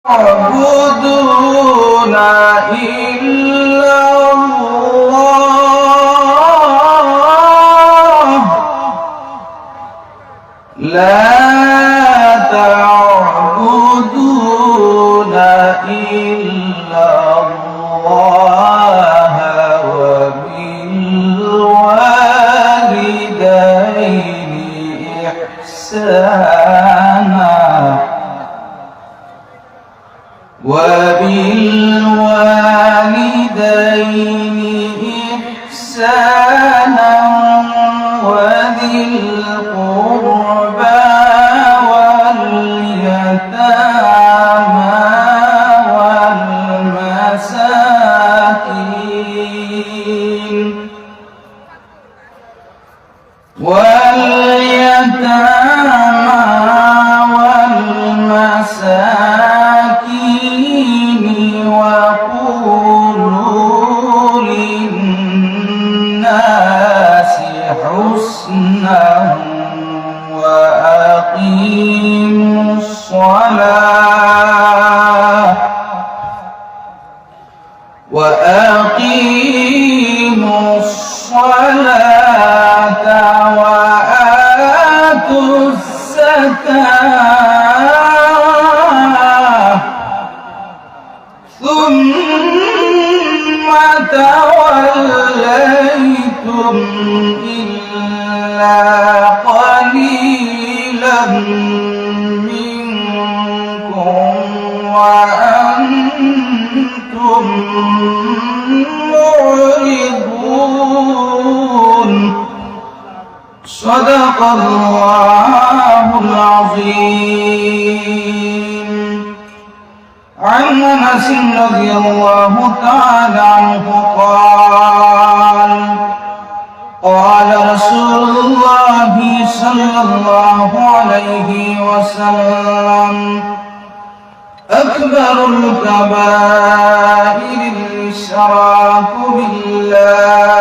يعبدون إلا الله لا تعبدون إلا الله وبالوالدين إحسانا وذي القربى واليتامى والمساكين وقولوا للناس حسنا وأقيموا الصلاة وآتوا الزكاة ثم توليتم إلا قليلا منكم وأنتم معرضون. صدق الله العظيم. عن أنس رضي الله تعالى عنه قال رسول الله صلى الله عليه وسلم أكبر الكبائر الإشراك بالله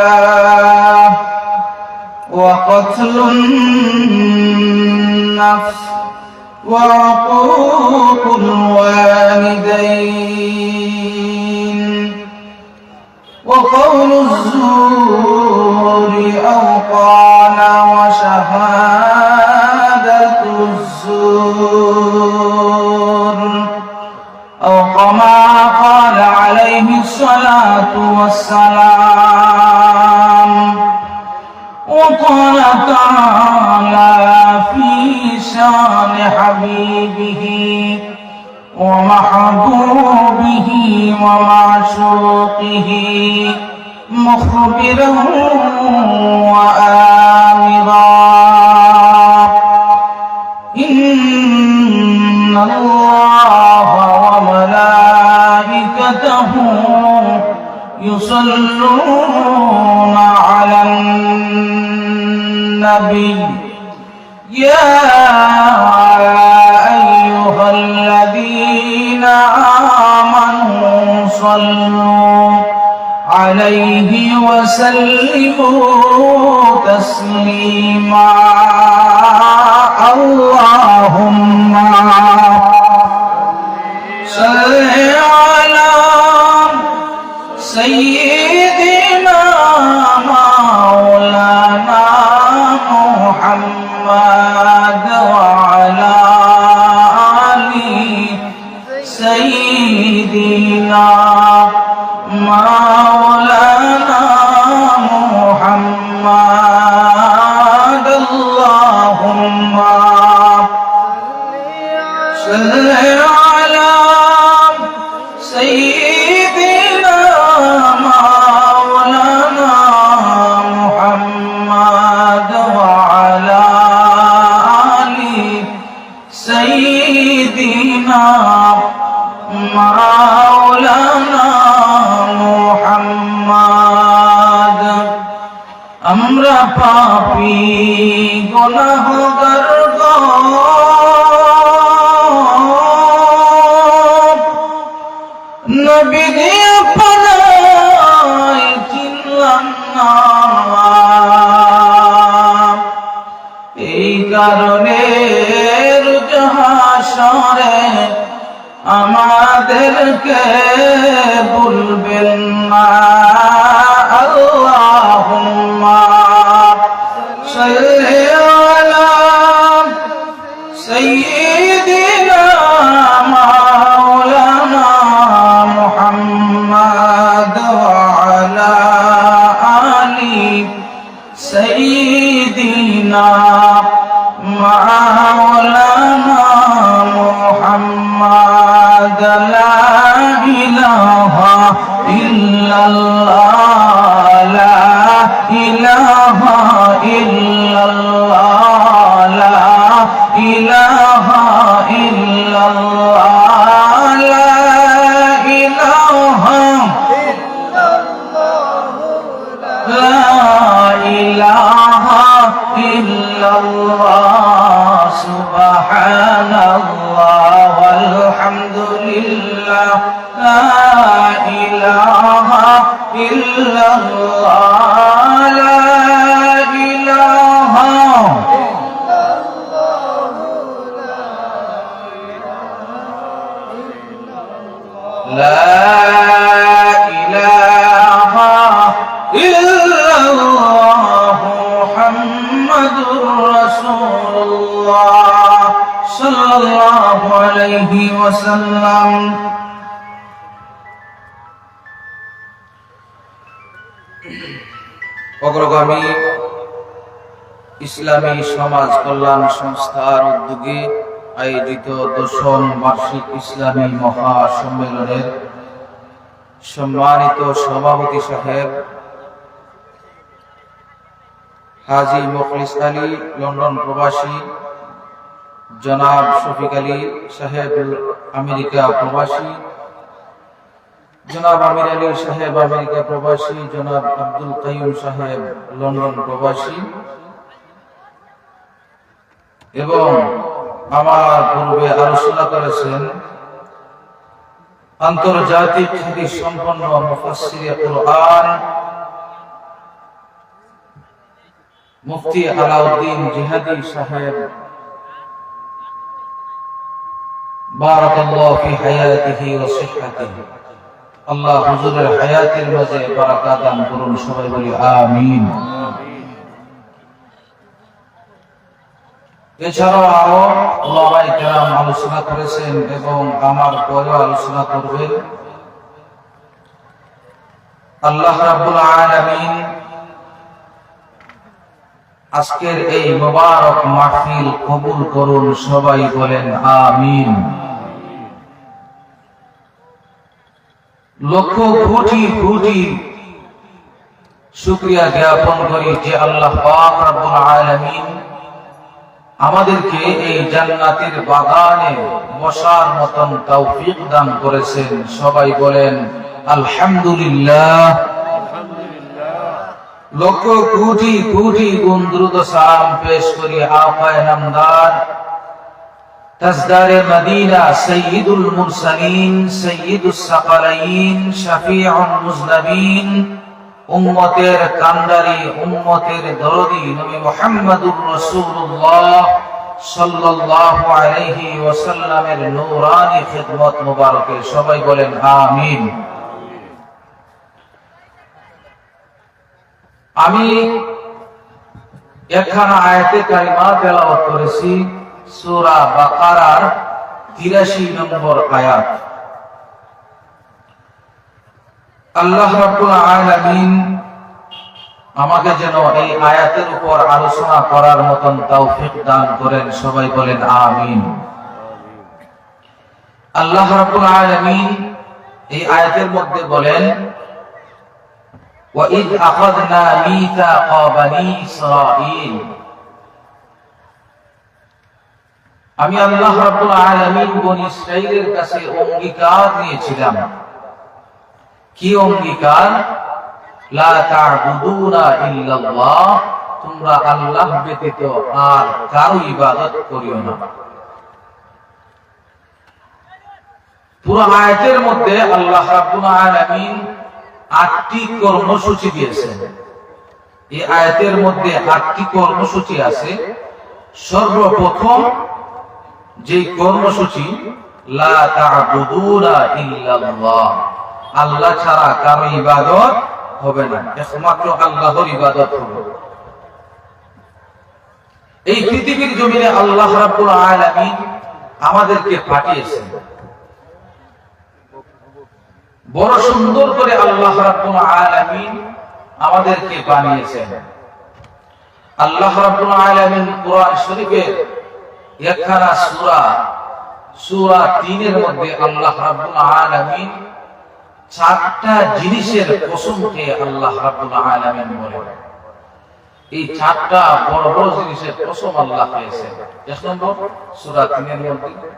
وقتل النفس وعقوق الوالدين وقول الزور أو قال وشهادة الزور أو كما قال عليه الصلاة والسلام. وقال تعالى في شان حبيبه ومحبوبه ومعشوقه مخبرا وآمرا إن الله وملائكته يصلون على النبي يا أيها الذين آمنوا صلوا عليه وسلموا تسليما. اللهم صل على سيدنا مولانا محمد وعلى آل سيدنا مولانا محمد. اللهم صل على سيدنا مولانا محمد وعلى آل سيدنا مولانا মুহাম্মদ। আমরা পাপী গুনাহগার গো, নবী দিয়ে পালাই চিনলাম না, এই কারণে রোজ হাসরে আমার আমাদেরকে ভুলবেন না আল্লাহুম্মা সাল্লি আলা সাইয়্যিদিনা মাওলানা মুহাম্মদ ওয়া আলা আলি সাইয়্যিদিনা মাওলানা মুহাম্মদ লা ইলাহা ইল্লাল্লাহ লা ইলাহা ইল্লাল্লাহ লা ইলাহা ইল্লাল্লাহ লা ইলাহা ইল্লাল্লাহ সুবহানাল্লাহ ওয়ালহামদুলিল্লাহ লা ইলাহা ইল্লাল্লাহ লা ইলাহা لا إله إلا الله محمد رسول الله صلى الله عليه وسلم অগ্রগামী ইসলামী সমাজ কল্যাণ সংস্থার উদ্যোগে আয়োজিত ১০ম বার্ষিক ইসলামী মহাসম্মেলনের সম্মানিত সভাপতি সাহেব হাজী মুখলিস আলী লন্ডন প্রবাসী, জনাব শফিক আলী সাহেব আমেরিকা প্রবাসী, জনাব আমির আলী সাহেব আমেরিকা প্রবাসী, জনাব আব্দুল কাইয়ুম সাহেব লন্ডন প্রবাসী এবং আমার পূর্বে আলোচনা করেছেন আন্তর্জাতিক খ্যাতি সম্পন্ন মুফাসসিরে কুরআন মুফতি আলাউদ্দিন জিহাদি সাহেব, বারাকাল্লাহু ফি হায়াতিহি ওয়া সিহহাতিহি। আল্লাহ হুজুরের হায়াতের মাঝে বারাকাত দান করুন, সবাই বলি আমিন। এছাড়াও আরো ওলামায়ে কেরাম আলোচনা করেছেন এবং আমার পরেও আলোচনা করবেন। আল্লাহ রাব্বুল আলামিন আজকের এই মোবারক মাহফিল কবুল করুন, সবাই বলেন আমিন। লক্ষ কোটি কোটি শুকরিয়া জ্ঞাপন করি যে আল্লাহ পাক রব্বুল আলামিন আমাদেরকে এই জান্নাতের বাগানে বসার মতন তৌফিক দান করেছেন, সবাই বলেন আলহামদুলিল্লাহ। লক্ষ কোটি কোটি গুণ দ্রুত সালাম পেশ করি আপায়ে নামদার তাজদারে মদিনা সাইয়্যিদুল মুরসালিন সাইয়্যিদুস সাকালাইন শাফিউল মুজনাবিন উম্মতের কান্ডারি উম্মতের দরদি নবী মুহাম্মদুর রাসূলুল্লাহ সাল্লাল্লাহু আলাইহি ওয়াসাল্লামের নূরানি খিদমত মুবারকে সবাই বলেন আমিন। আমি একখানা আয়াতে কারিমা তেলাওয়াত করেছি, সূরা বাকারার ৮৩ নম্বর আয়াত। আল্লাহ রাব্বুল আলামিন আমাকে যেন এই আয়াতের উপর আলোচনা করার মতন তৌফিক দান করেন, সবাই বলেন আমিন। আল্লাহ রাব্বুল আলামিন এই আয়াতের মধ্যে বলেন وَإِذْ أَخَذْنَا مِيثَاقَ بَنِي إِسْرَائِيلَ আমি আল্লাহ রাব্বুল আলামিন বনি ইসরাঈলের কাছে অঙ্গীকার নিয়েছিলাম। কি অঙ্গীকার? লা তা'বুদুনা ইল্লাল্লাহ, তোমরা আল্লাহ ব্যতীত আর কারো ইবাদত করিও না। পুরো আয়াতের মধ্যে আল্লাহ রাব্বুল আলামিন ৮টি কর্মসূচি দিয়েছেন। এই আয়াতের মধ্যে ৮টি কর্মসূচি আছে। সর্বপ্রথম যে কর্মসূচি লা তা'বুদুনা ইল্লাল্লাহ, আল্লাহ ছাড়া কারো ইবাদত হবে না, একমাত্র আল্লাহর ইবাদত হবে। এই পৃথিবীর জমিনে আল্লাহ রাব্বুল আলামিন আমাদেরকে পাঠিয়েছেন, বড় সুন্দর করে আল্লাহ রাব্বুল আলামিন আমাদেরকে বানিয়েছেন। আল্লাহ রাব্বুল আলামিন কোরআন শরীফের একখানা সূরা 3 এর মধ্যে আল্লাহ রাব্বুল আলামিন চারটা জিনিসের কসমকে আল্লাহ রাব্বুল আলামিন বলেন। এই চারটা বড় বড় জিনিসের কসম আল্লাহ পেয়েছেন। এক নম্বর সূরা 3 এর মধ্যে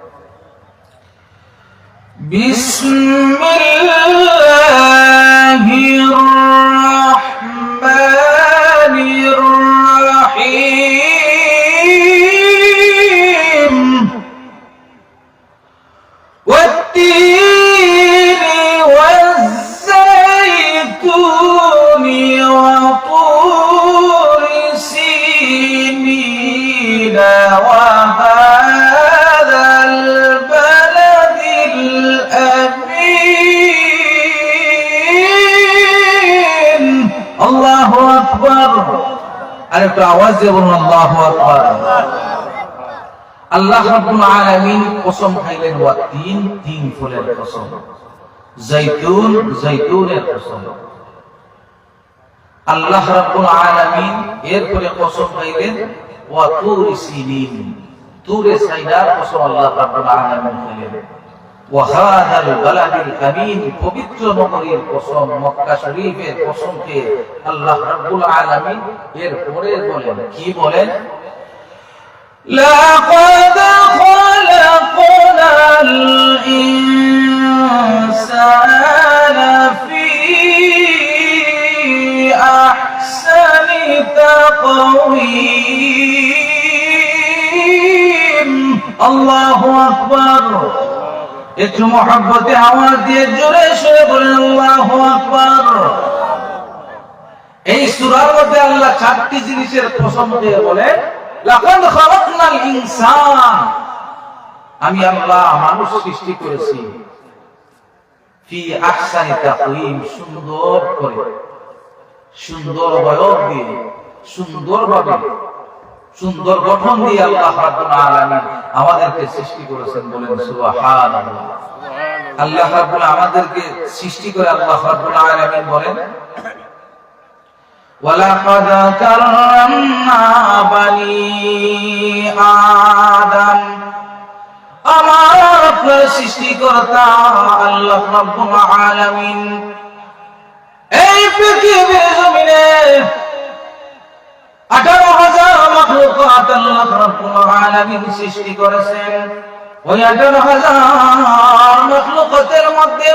বিসমিল্লাহির রাহমানির রাহিম والتين والزيتون وطور سينين وهذا البلد الأمين الله أكبر আরেকটু আওয়াজ দিয়ে বলুন আল্লাহু আকবার। আল্লাহ রাব্বুল আলামিন কসম খাইলেন ওয়া তিন ফুলের কসম, জৈতুনের কসম। আল্লাহ রাব্বুল আলামিন এরপরে কসম খাইলেন ওয়া তুর সিনিন, তুরে সাইনার কসম আল্লাহ রাব্বুল আলামিন খাইলেন। ওয়া হাদাল বালাদিল আমিন, পবিত্র নগরীর কসম, মক্কা শরীফের কসমকে আল্লাহ রাব্বুল আলামিন এরপরে বলেন, কি বলেন? لقد خلقنا الإنسان في أحسن تقويم الله أكبر। একটু মহব্বতে আওয়াজ দিয়ে জোরে সরে বলেন আল্লাহু আকবার। এই সূরার মধ্যে আল্লাহ চারটি জিনিসের কসম দিয়ে বলেন, লাকাদ খালাকনাল ইনসান, আমি আল্লাহ মানুষ সৃষ্টি করেছি, ফি আহসানি তাকওয়িম, সুন্দর করে, সুন্দর অবয়ব দিয়ে, সুন্দরভাবে, সুন্দর গঠন দিয়ে আল্লাহ রাব্বুল আলামিন আমাদেরকে সৃষ্টি করেছেন। বলেন সুবহানাল্লাহ। আল্লাহ রাব্বুল আমাদেরকে সৃষ্টি করে আল্লাহ রাব্বুল আলামিন বলেন, وَلَقَدْ كَرَّمْنَا بَنِي آدَمَ, আমার সৃষ্টিকর্তা আল্লাহ রাব্বুল আলামিন এই পৃথিবীর জমিনে 18,000 মাখলুকাত আল্লাহ রাব্বুল আলামিন সৃষ্টি করেছেন। ওই 18,000 মাখলুকাতের মধ্যে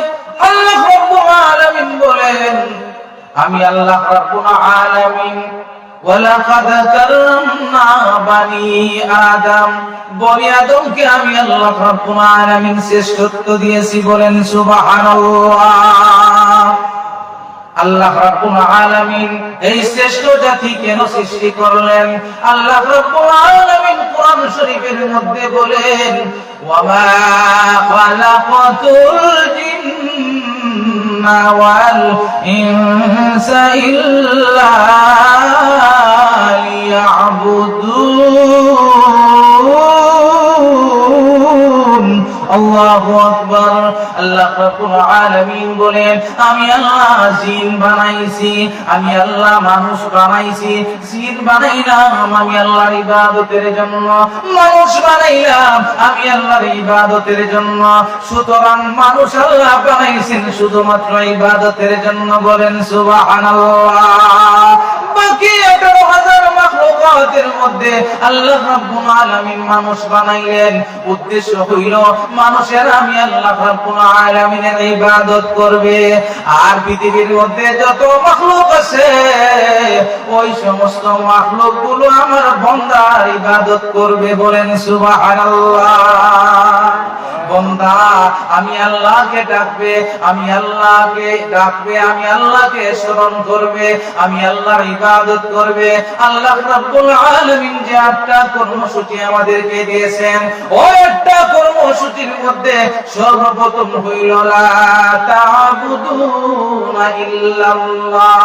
আল্লাহ রাব্বুল আলামিন বলেন, আমি আল্লাহ রাব্বুল আলামিন ওয়ালাকাদ কাররামনা বানি আদম, বনি আদমকে আমি আল্লাহ রাব্বুল আলামিন শ্রেষ্ঠত্ব দিয়েছি। বলেন সুবহানাল্লাহ। আল্লাহ রাব্বুল আলামিন এই শ্রেষ্ঠ জাতি কেন সৃষ্টি করলেন? আল্লাহ রাব্বুল আলামিন কোরআন শরীফের মধ্যে বলেন, ওয়ামা খালাকাতুল জিন্না ওয়াল ইনসা ইল্লা লিয়াবুদুন। আল্লাহু আকবার। আল্লাহ রাব্বুল আলামিন বলেন, আমি আল্লাহ জিন বানাইছি, আমি আল্লাহ মানুষ বানাইছি। জিন বানাইলাম আমি আল্লাহর ইবাদতের জন্য, মানুষ বানাইলাম আমি আল্লাহর ইবাদতের জন্য। সুতরাং মানুষ আল্লাহ বানাইছেন শুধুমাত্র ইবাদতের জন্য। বলেন সুবহানাল্লাহ। বাকি 18,000 মাখলুকাতের মধ্যে আল্লাহ রাব্বুল আলামিন মানুষ বানাইলেন, উদ্দেশ্য হইল মানুষের আমি আল্লাহ রাব্বুল আলামিনের ইবাদত করবে। আর পৃথিবীর মধ্যে যত মাখলুক আছে ওই সমস্ত মাখলুক গুলো আমার বান্দার ইবাদত করবে। বলেন সুবহানাল্লাহ। বান্দা আমি আল্লাহকে ডাকবে, আমি আল্লাহকে স্মরণ করবে, আমি আল্লাহর ইবাদত করবে। আল্লাহ রাব্বুল আলামিন যে 8টা কর্মসূচি আমাদেরকে দিয়েছেন, ওই 8টা কর্মসূচির মধ্যে সর্বপ্রথম হইল লা তা'বুদুনা ইল্লাল্লাহ,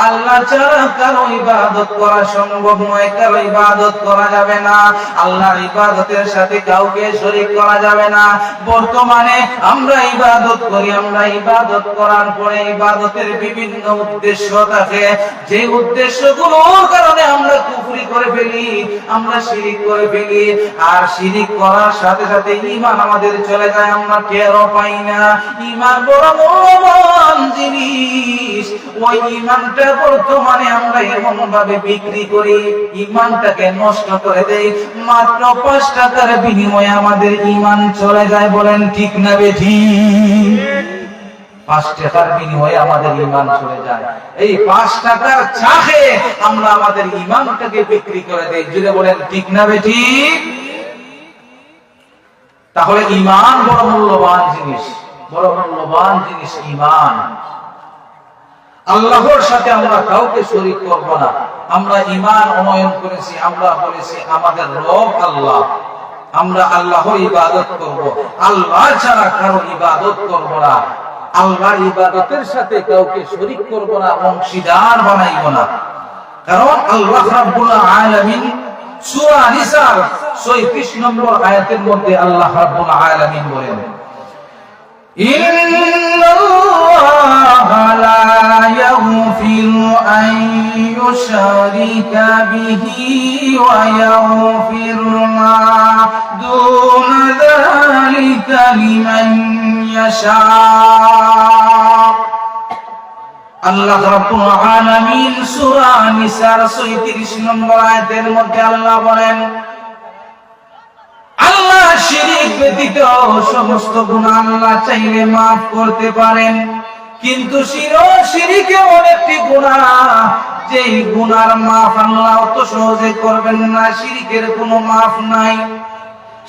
আল্লাহ ছাড়া কারো ইবাদত করা সম্ভব নয়, কারো ইবাদত করা যাবে না, আল্লাহর ইবাদতের সাথে কাউকে শরীক করা যাবে না। বর্তমানে আমরা ইবাদত করি, আমরা ইবাদত করার পরে ইবাদতের বিভিন্ন উদ্দেশ্য থাকে, যে উদ্দেশ্যগুলোর কারণে আমরা কুফরি করে ফেলি, আমরা শিরিক করে ফেলি, আর শিরিক করার সাথে সাথে ঈমান আমাদের চলে যায়, আমরা টেরও পাই না। ঈমান বড় মূল্যবান জিনিস, ওই ঈমানটা বর্তমানে আমরা এমন ভাবে বিক্রি করি, ঈমানটাকে নষ্ট করে দেই, মাত্র 5 টাকার বিনিময়ে আমাদের ঈমান চলে যায়। বলেন ঠিক না বেঠিক? 5 টাকার বিনিময়ে আমাদের ঈমান চলে যায়। এই 5 টাকার চা খেয়ে আমরা আমাদের ঈমানটাকে বিক্রি করে দেই। যদি বলেন ঠিক না বেঠিক? তাহলে ঈমান বড় মূল্যবান জিনিস, বড় মূল্যবান জিনিস ঈমান। আল্লাহর সাথে আমরা কাউকে শরীক করব না। আমরা ঈমান অনয়ন করেছি, আমরা বলেছি আমাদের রব আল্লাহ, আমরা আল্লাহর ইবাদত করব, আল্লাহ ছাড়া কারো ইবাদত করব না, আল্লাহর ইবাদতের সাথে কাউকে শরীক করব না, অংশীদার বানাইব না। কারণ আল্লাহ রাব্বুল আলামিন সূরা নিসার 36 নম্বর আয়াতের মধ্যে আল্লাহ রাব্বুল আলামিন বলেন, ইন্নাল্লাহা লা ইয়াগফিরু আন ইউশরিকা বিহি ওয়া ইয়াগফিরু মা দুনা যালিকা লিমান ইয়াশা। আল্লাহ রাব্বুল আলামিন সূরা নিসার 36 নম্বর আয়াতের মধ্যে আল্লাহ বলেন, আল্লাহ শিরিক ব্যতীত সমস্ত গুনাহ আল্লাহ চাইলে maaf করতে পারেন, কিন্তু শিরিক এমন একটি গুনাহ যেই গুনার maaf আল্লাহ অত সহজে করবেন না। শিরিকের কোনো maaf নাই।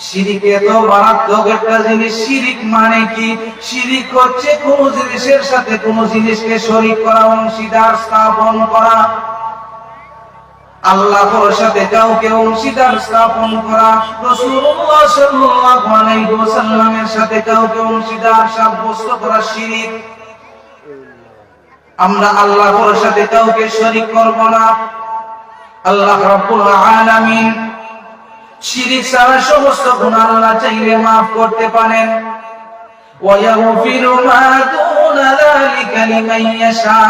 শিরিক এত মারাত্মক একটা জিনিস। শিরিক মানে কি? শিরিক হচ্ছে কোন জিনিসের সাথে কোন জিনিসকে শরীক করা, অংশীদার স্থাপন করা। আল্লাহর সাথে কাউকে অংশীদার স্থাপন করা, রাসূলুল্লাহ সাল্লাল্লাহু আলাইহি ওয়াসাল্লামের সাথে কাউকে অংশীদার সাব্যস্ত করা শিরিক। আমরা আল্লাহর সাথে কাউকে শরীক করব না। আল্লাহ রাব্বুল আলামিন শিরিক ছাড়া সমস্ত গুনাহ আল্লাহ চাইলে maaf করতে পারেন। ওয়া ইয়াগফিরু মা দুনা যালিকা লিমান ইয়াশা।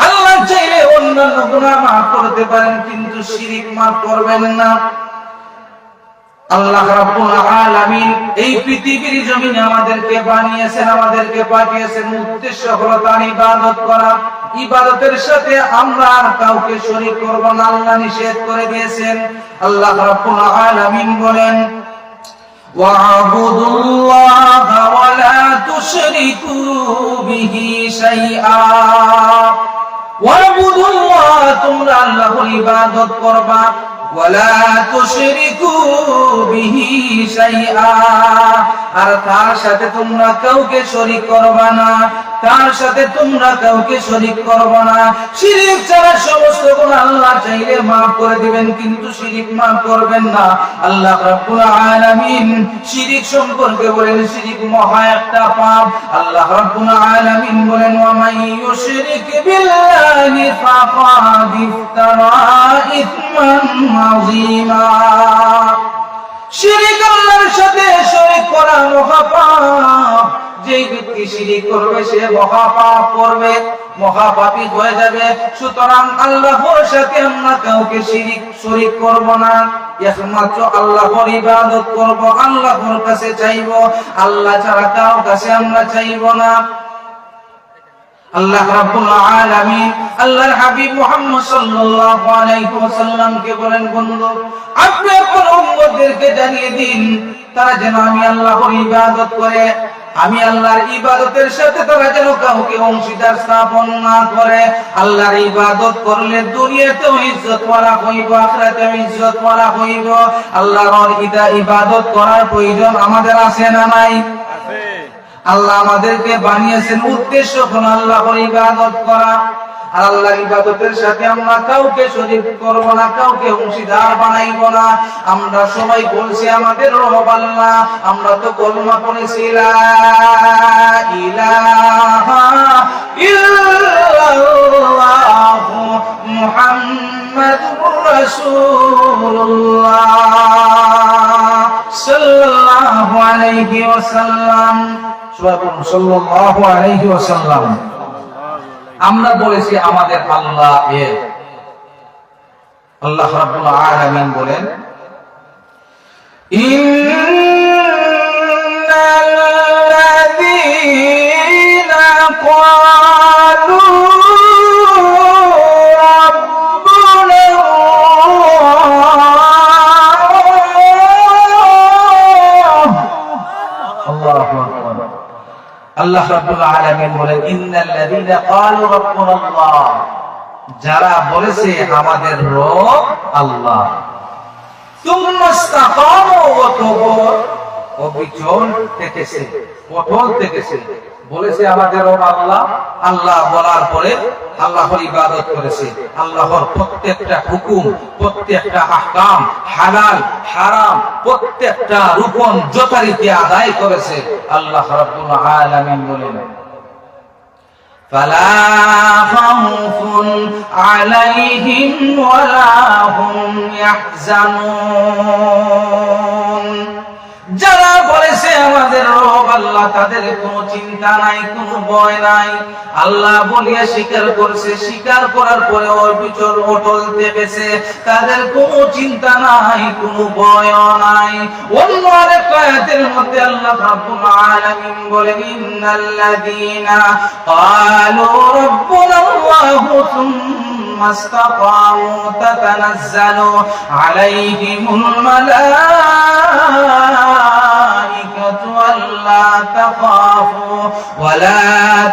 আল্লাহ চাইলে অন্যান্য গুনাহ maaf করতে পারেন, কিন্তু শিরিক maaf করবেন না। আল্লাহ রাব্বুল আলামিন এই পৃথিবীর জমিনে আমাদেরকে বানিয়েছেন, আমাদেরকে পাঠিয়েছেন, উদ্দেশ্য হলো তার ইবাদত করা। ইবাদতের সাথে আমরা আর কাউকে শরীক করব না, আল্লাহ নিষেধ করে দিয়েছেন। আল্লাহ রাব্বুল আলামিন বলেন, ওয়া'বুদুল্লাহা ওয়া লা তুশরিকু বিহি শাইআ। ওয়া'বুদুল্লাহ, তোমরা আল্লাহর ইবাদত করবা, ওয়ালা তুশরিকু বিহি শাইআ, আর তার সাথে তোমরা কাউকে শরীক করবা না, তার সাথে তোমরা কাউকে শরীক করবা না। শিরিক ছাড়া সমস্ত গুনাহ আল্লাহ চাইলে maaf করে দিবেন, কিন্তু শিরিক maaf করবেন না। আল্লাহ রাব্বুল আলামিন শিরিক সম্পর্কে বলেন, শিরিক মহা একটা পাপ। আল্লাহ রাব্বুল আলামিন বলেন, ওয়া মান ইউশরিক বিল্লাহি ফাকাদ ইফতারা ইসমান আযীমা। শিরিক আল্লাহর সাথে শরীক করা মহাপাপ। যে ব্যক্তি শিরিক করবে সে মহাপাপ করবে, মহাপাপী হয়ে যাবে। সুতরাং আল্লাহর সাথে আমরা কাউকে শরীক করব না, একমাত্র আল্লাহর ইবাদত করব, আল্লাহর কাছে চাইব, আল্লাহ ছাড়া কারো কাছে আমরা চাইব না। আল্লাহ রাব্বুল আলামিন আল্লাহর হাবিব মুহাম্মদ সাল্লাল্লাহু আলাইহি ওয়াসাল্লামকে বলেন, বন্ধু আপনি আপনার উম্মতদেরকে জানিয়ে দিন তারা যেন আমি আল্লাহর ইবাদত করে, আমি আল্লাহর ইবাদতের সাথে তারা যেন কাউকে অংশীদার স্থাপন না করে। আল্লাহর ইবাদত করলে দুনিয়াতেও ইজ্জত ওয়ালা হইব, আখিরাতেও ইজ্জত ওয়ালা হইব। আল্লাহর ইবাদত করার প্রয়োজন আমাদের আছে না নাই? আল্লাহ আমাদেরকে বানিয়েছেন উদ্দেশ্য হলো আল্লাহর ইবাদত করা। আর আল্লাহর ইবাদতের সাথে আমরা কাউকে শরীক করব না, কাউকে অংশীদার বানাইব না। আমরা সবাই বলছি আমাদের রব আল্লাহ। আমরা তো কলমা পড়েছি লা ইলাহা ইল্লাল্লাহ মুহাম্মাদুর রাসূলুল্লাহ সাল্লাল্লাহু আলাইহি ওয়াসাল্লাম। সাল্লাল্লাহু আলাইহি ওয়াসাল্লাম। আমরা বলেছি আমাদের আল্লাহ এক। আল্লাহ রাব্বুল আলামিন বলেন ইন্নাল্লাযীনা ক্বালু আল্লাহ রাব্বুল আলামিন বলেন ইন্নাল্লাযীনা ক্বালু রাব্বুনাল্লাহ, যারা বলেছে আমাদের রব আল্লাহ, সুম্মা ইসতাকামু অবিচল থেকেছে, কঠোর থেকেছে, বলেছে আমাদের রব আল্লাহ। আল্লাহ বলার পরে আল্লাহর ইবাদত করেছে। আল্লাহর প্রত্যেকটা হুকুম, প্রত্যেকটা আহকাম, হালাল হারাম, প্রত্যেকটা রুকন যথারীতি আদায় করেছে। আল্লাহ রাব্বুল আলামিন বলেন ফালা খাউফুন আলাইহিম ওয়ালা হুম ইয়াহজানুন। যারা বলেছে আমাদের রব আল্লাহ, তাদের কোনো চিন্তা নাই, কোনো ভয় নাই। আল্লাহ বলিয়া স্বীকার করছে, স্বীকার করার পরে অবিচল অটল থেকেছে, তাদের কোনো চিন্তা নাই, কোনো ভয়ও নাই। অন্য আরেকটা আয়াতের মধ্যে আল্লাহ রাব্বুল আলামিন বলেন ইন্নাল্লাযীনা ক্বালু রাব্বুনাল্লাহু সুম্মা ইসতাকামু তাতানাজ্জালু আলাইহিমুল মালাইকাতু আল্লা তাখাফু ওয়ালা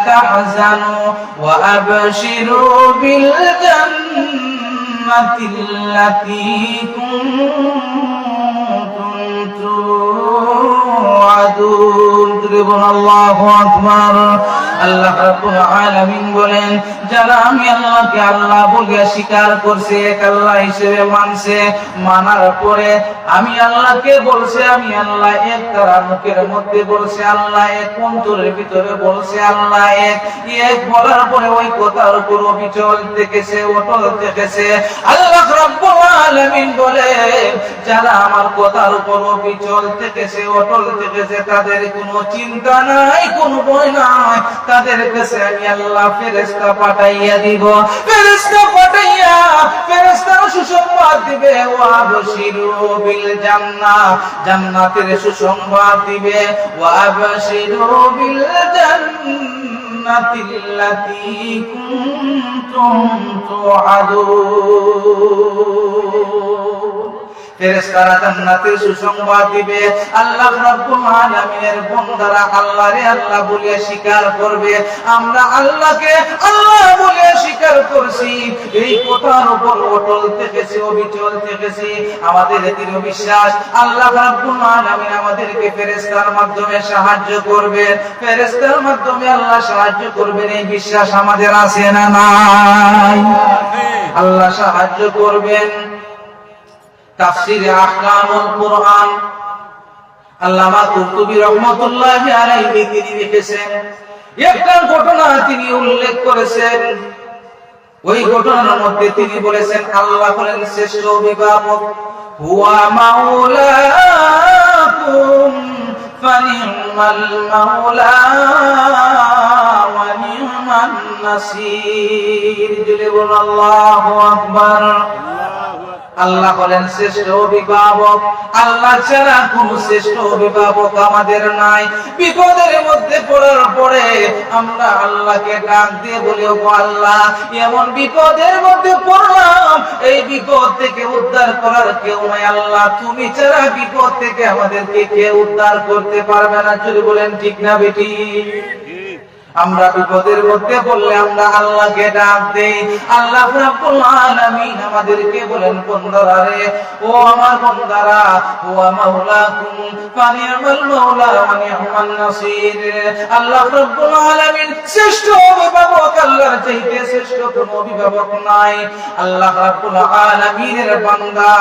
তাহজানু ওয়া আবশিরু বিল জান্নাতিল্লাতী কুনতুম তুআদুন। আল্লাহু আকবার। আল্লাহ রাব্বুল আলামিন বলেন যারা আমি আল্লাহকে আল্লাহ বলিয়া স্বীকার করছে, এক আল্লাহ হিসেবে মানছে, মানার পরে আমি আল্লাহকে বলছে আমি আল্লাহ এক, তারা মুখের মধ্যে বলছে আল্লাহ এক, অন্তরের ভিতরে বলছে আল্লাহ এক, এক বলার পরে ওই কথার উপর অবিচল থেকেছে, অটল থেকেছে। আল্লাহ রাব্বুল আলামিন বলে যারা আমার কথার উপর অবিচল থেকেছে, অটল থেকেছে, তাদের কোনো চিন্তা নাই, কোনো ভয় নাই। তাদের কাছে আমি আল্লাহ ফেরেশতা পাঠাইয়া দিব, ফেরেশতা পাঠাইয়া ফেরেশতারা সুসংবাদ দিবে ওয়া আবশিরু বিল জান্নাহ, জান্নাতের সুসংবাদ দিবে ওয়া আবশিরু বিল জান্নাতিল্লাতী কুনতুম তুআদুন। ফেরেশতারা জান্নাতের সুসংবাদ দিবে। আল্লাহ রাব্বুল আলামিনের বান্দারা আল্লাহরে আল্লাহ বলে স্বীকার করবে। আমরা আল্লাহকে আল্লাহ বলে স্বীকার করছি, এই কথার উপর অটল থেকেছি, অবিচল থেকেছি। আমাদের দৃঢ় বিশ্বাস আল্লাহ রাব্বুল আলামিন আমাদেরকে ফেরেশতার মাধ্যমে সাহায্য করবেন, ফেরেশতার মাধ্যমে আল্লাহ সাহায্য করবেন, এই বিশ্বাস আমাদের আছে না নাই? আল্লাহ সাহায্য করবেন। তাফসীরে আহকামুল কুরআন আল্লামা কুরতুবী রাহমাতুল্লাহি আলাইহি তিনি লিখেছেন, একটা ঘটনা তিনি উল্লেখ করেছেন। ওই ঘটনার মধ্যে তিনি বলেছেন আল্লাহ হলেন শ্রেষ্ঠ অভিভাবক, হুয়া মাওলাকুম ফানি'মাল মাওলা ওয়া নি'মান নাসীর। জুড়ে বলুন আল্লাহু আকবার। আল্লাহ হলেন শ্রেষ্ঠ অভিভাবক। আল্লাহ ছাড়া কোন শ্রেষ্ঠ অভিভাবক আমাদের নাই। বিপদের মধ্যে পড়ার পরে আমরা আল্লাহকে ডাক দিয়ে বলি, ও আল্লাহ, এমন বিপদের মধ্যে পড়লাম, এই বিপদ থেকে উদ্ধার করার কেউ নাই। আল্লাহ, তুমি ছাড়া বিপদ থেকে আমাদেরকে কেউ উদ্ধার করতে পারবে না। যদি বলেন ঠিক না বেটি? আমরা বিপদের মধ্যে বললে আমরা আল্লাহকে ডাক দেই। আল্লাহ রাব্বুল আলামিন আমাদেরকে বলেন, বান্দারা রে, ও আমার বান্দারা, ও মাওলাকুম ফানি'মাল মাওলা ওয়া নি'মান নাসির। আল্লাহ রাব্বুল আলামিন শ্রেষ্ঠ অভিভাবক, আল্লাহর চাইতে শ্রেষ্ঠ কোন অভিভাবক নাই। আল্লাহ রাব্বুল আলামিনের বান্দা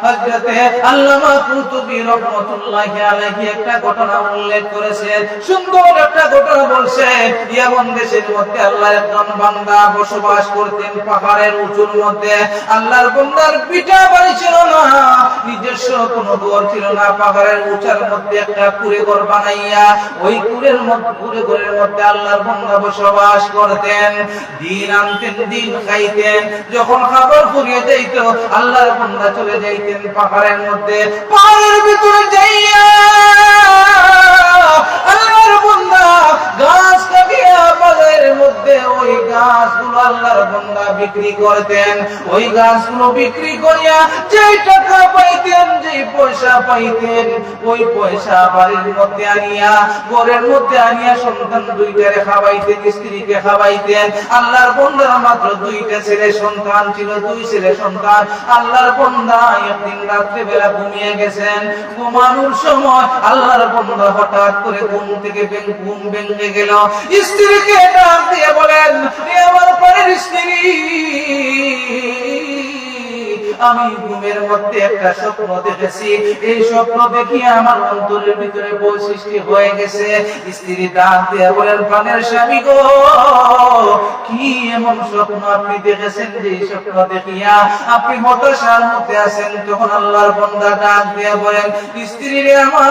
হযরতে আল্লামা কুতুবী রাহমাতুল্লাহি আলাইহি একটা ঘটনা উল্লেখ করেছেন, সুন্দর একটা ঘটনা বলছেন। ইয়ামান দেশের মধ্যে আল্লাহর একজন বান্দা বসবাস করতেন পাহাড়ের উঁচুর মধ্যে। আল্লাহর বান্দার পিঠা বাড়ি ছিল না, নিজস্ব কোনো ঘর ছিল না। পাহাড়ের উঁচার মধ্যে একটা কুঁড়ে ঘর বানাইয়া ওই কুঁড়ে ঘরের মধ্যে আল্লাহর বান্দা বসবাস করতেন। দিন আনতেন, দিন খাইতেন। যখন খাবার ফুরিয়ে যাইত, আল্লাহর বান্দা চলে যাইতেন পাহাড়ের মধ্যে। পাহাড়ের ভিতরে যাইয়া আল্লাহর বান্দা গাছ কাটিয়া বাজারের মধ্যে ওই গাছগুলো আল্লাহর বান্দা বিক্রি করতেন। ওই গাছগুলো বিক্রি করিয়া যে টাকা পাইতেন, যে পয়সা পাইতেন, ওই পয়সা বাড়ির মধ্যে আনিয়া, ঘরের মধ্যে আনিয়া সন্তান দুইটারে খাওয়াইতেন, স্ত্রীকে খাওয়াইতেন। আল্লাহর বান্দার মাত্র দুইটা ছেলে সন্তান ছিল, দুই ছেলে সন্তান। আল্লাহর বান্দা একদিন রাত্রে বেলা ঘুমিয়ে গেছেন। ঘুমানোর সময় আল্লাহর বান্দা হঠাৎ করে ঘুম থেকে ঘুম ভেঙে গেল। স্ত্রীকে ডাক দিয়ে বলেন, আমার পরের স্ত্রী, আমি ঘুমের মধ্যে একটা স্বপ্ন দেখেছি। এই স্বপ্ন দেখিয়ে আমার অন্তরের ভিতরে বই সৃষ্টি হয়ে গেছে। স্ত্রী ডাক দিয়ে বলেন, প্রাণের স্বামী গো, কি এমন স্বপ্ন আপনি দেখেছেন যে এই স্বপ্ন দেখিয়া আপনি হতাশার মধ্যে আছেন? তখন আল্লাহর বান্দা ডাক দিয়ে বলেন, স্ত্রী রে আমার,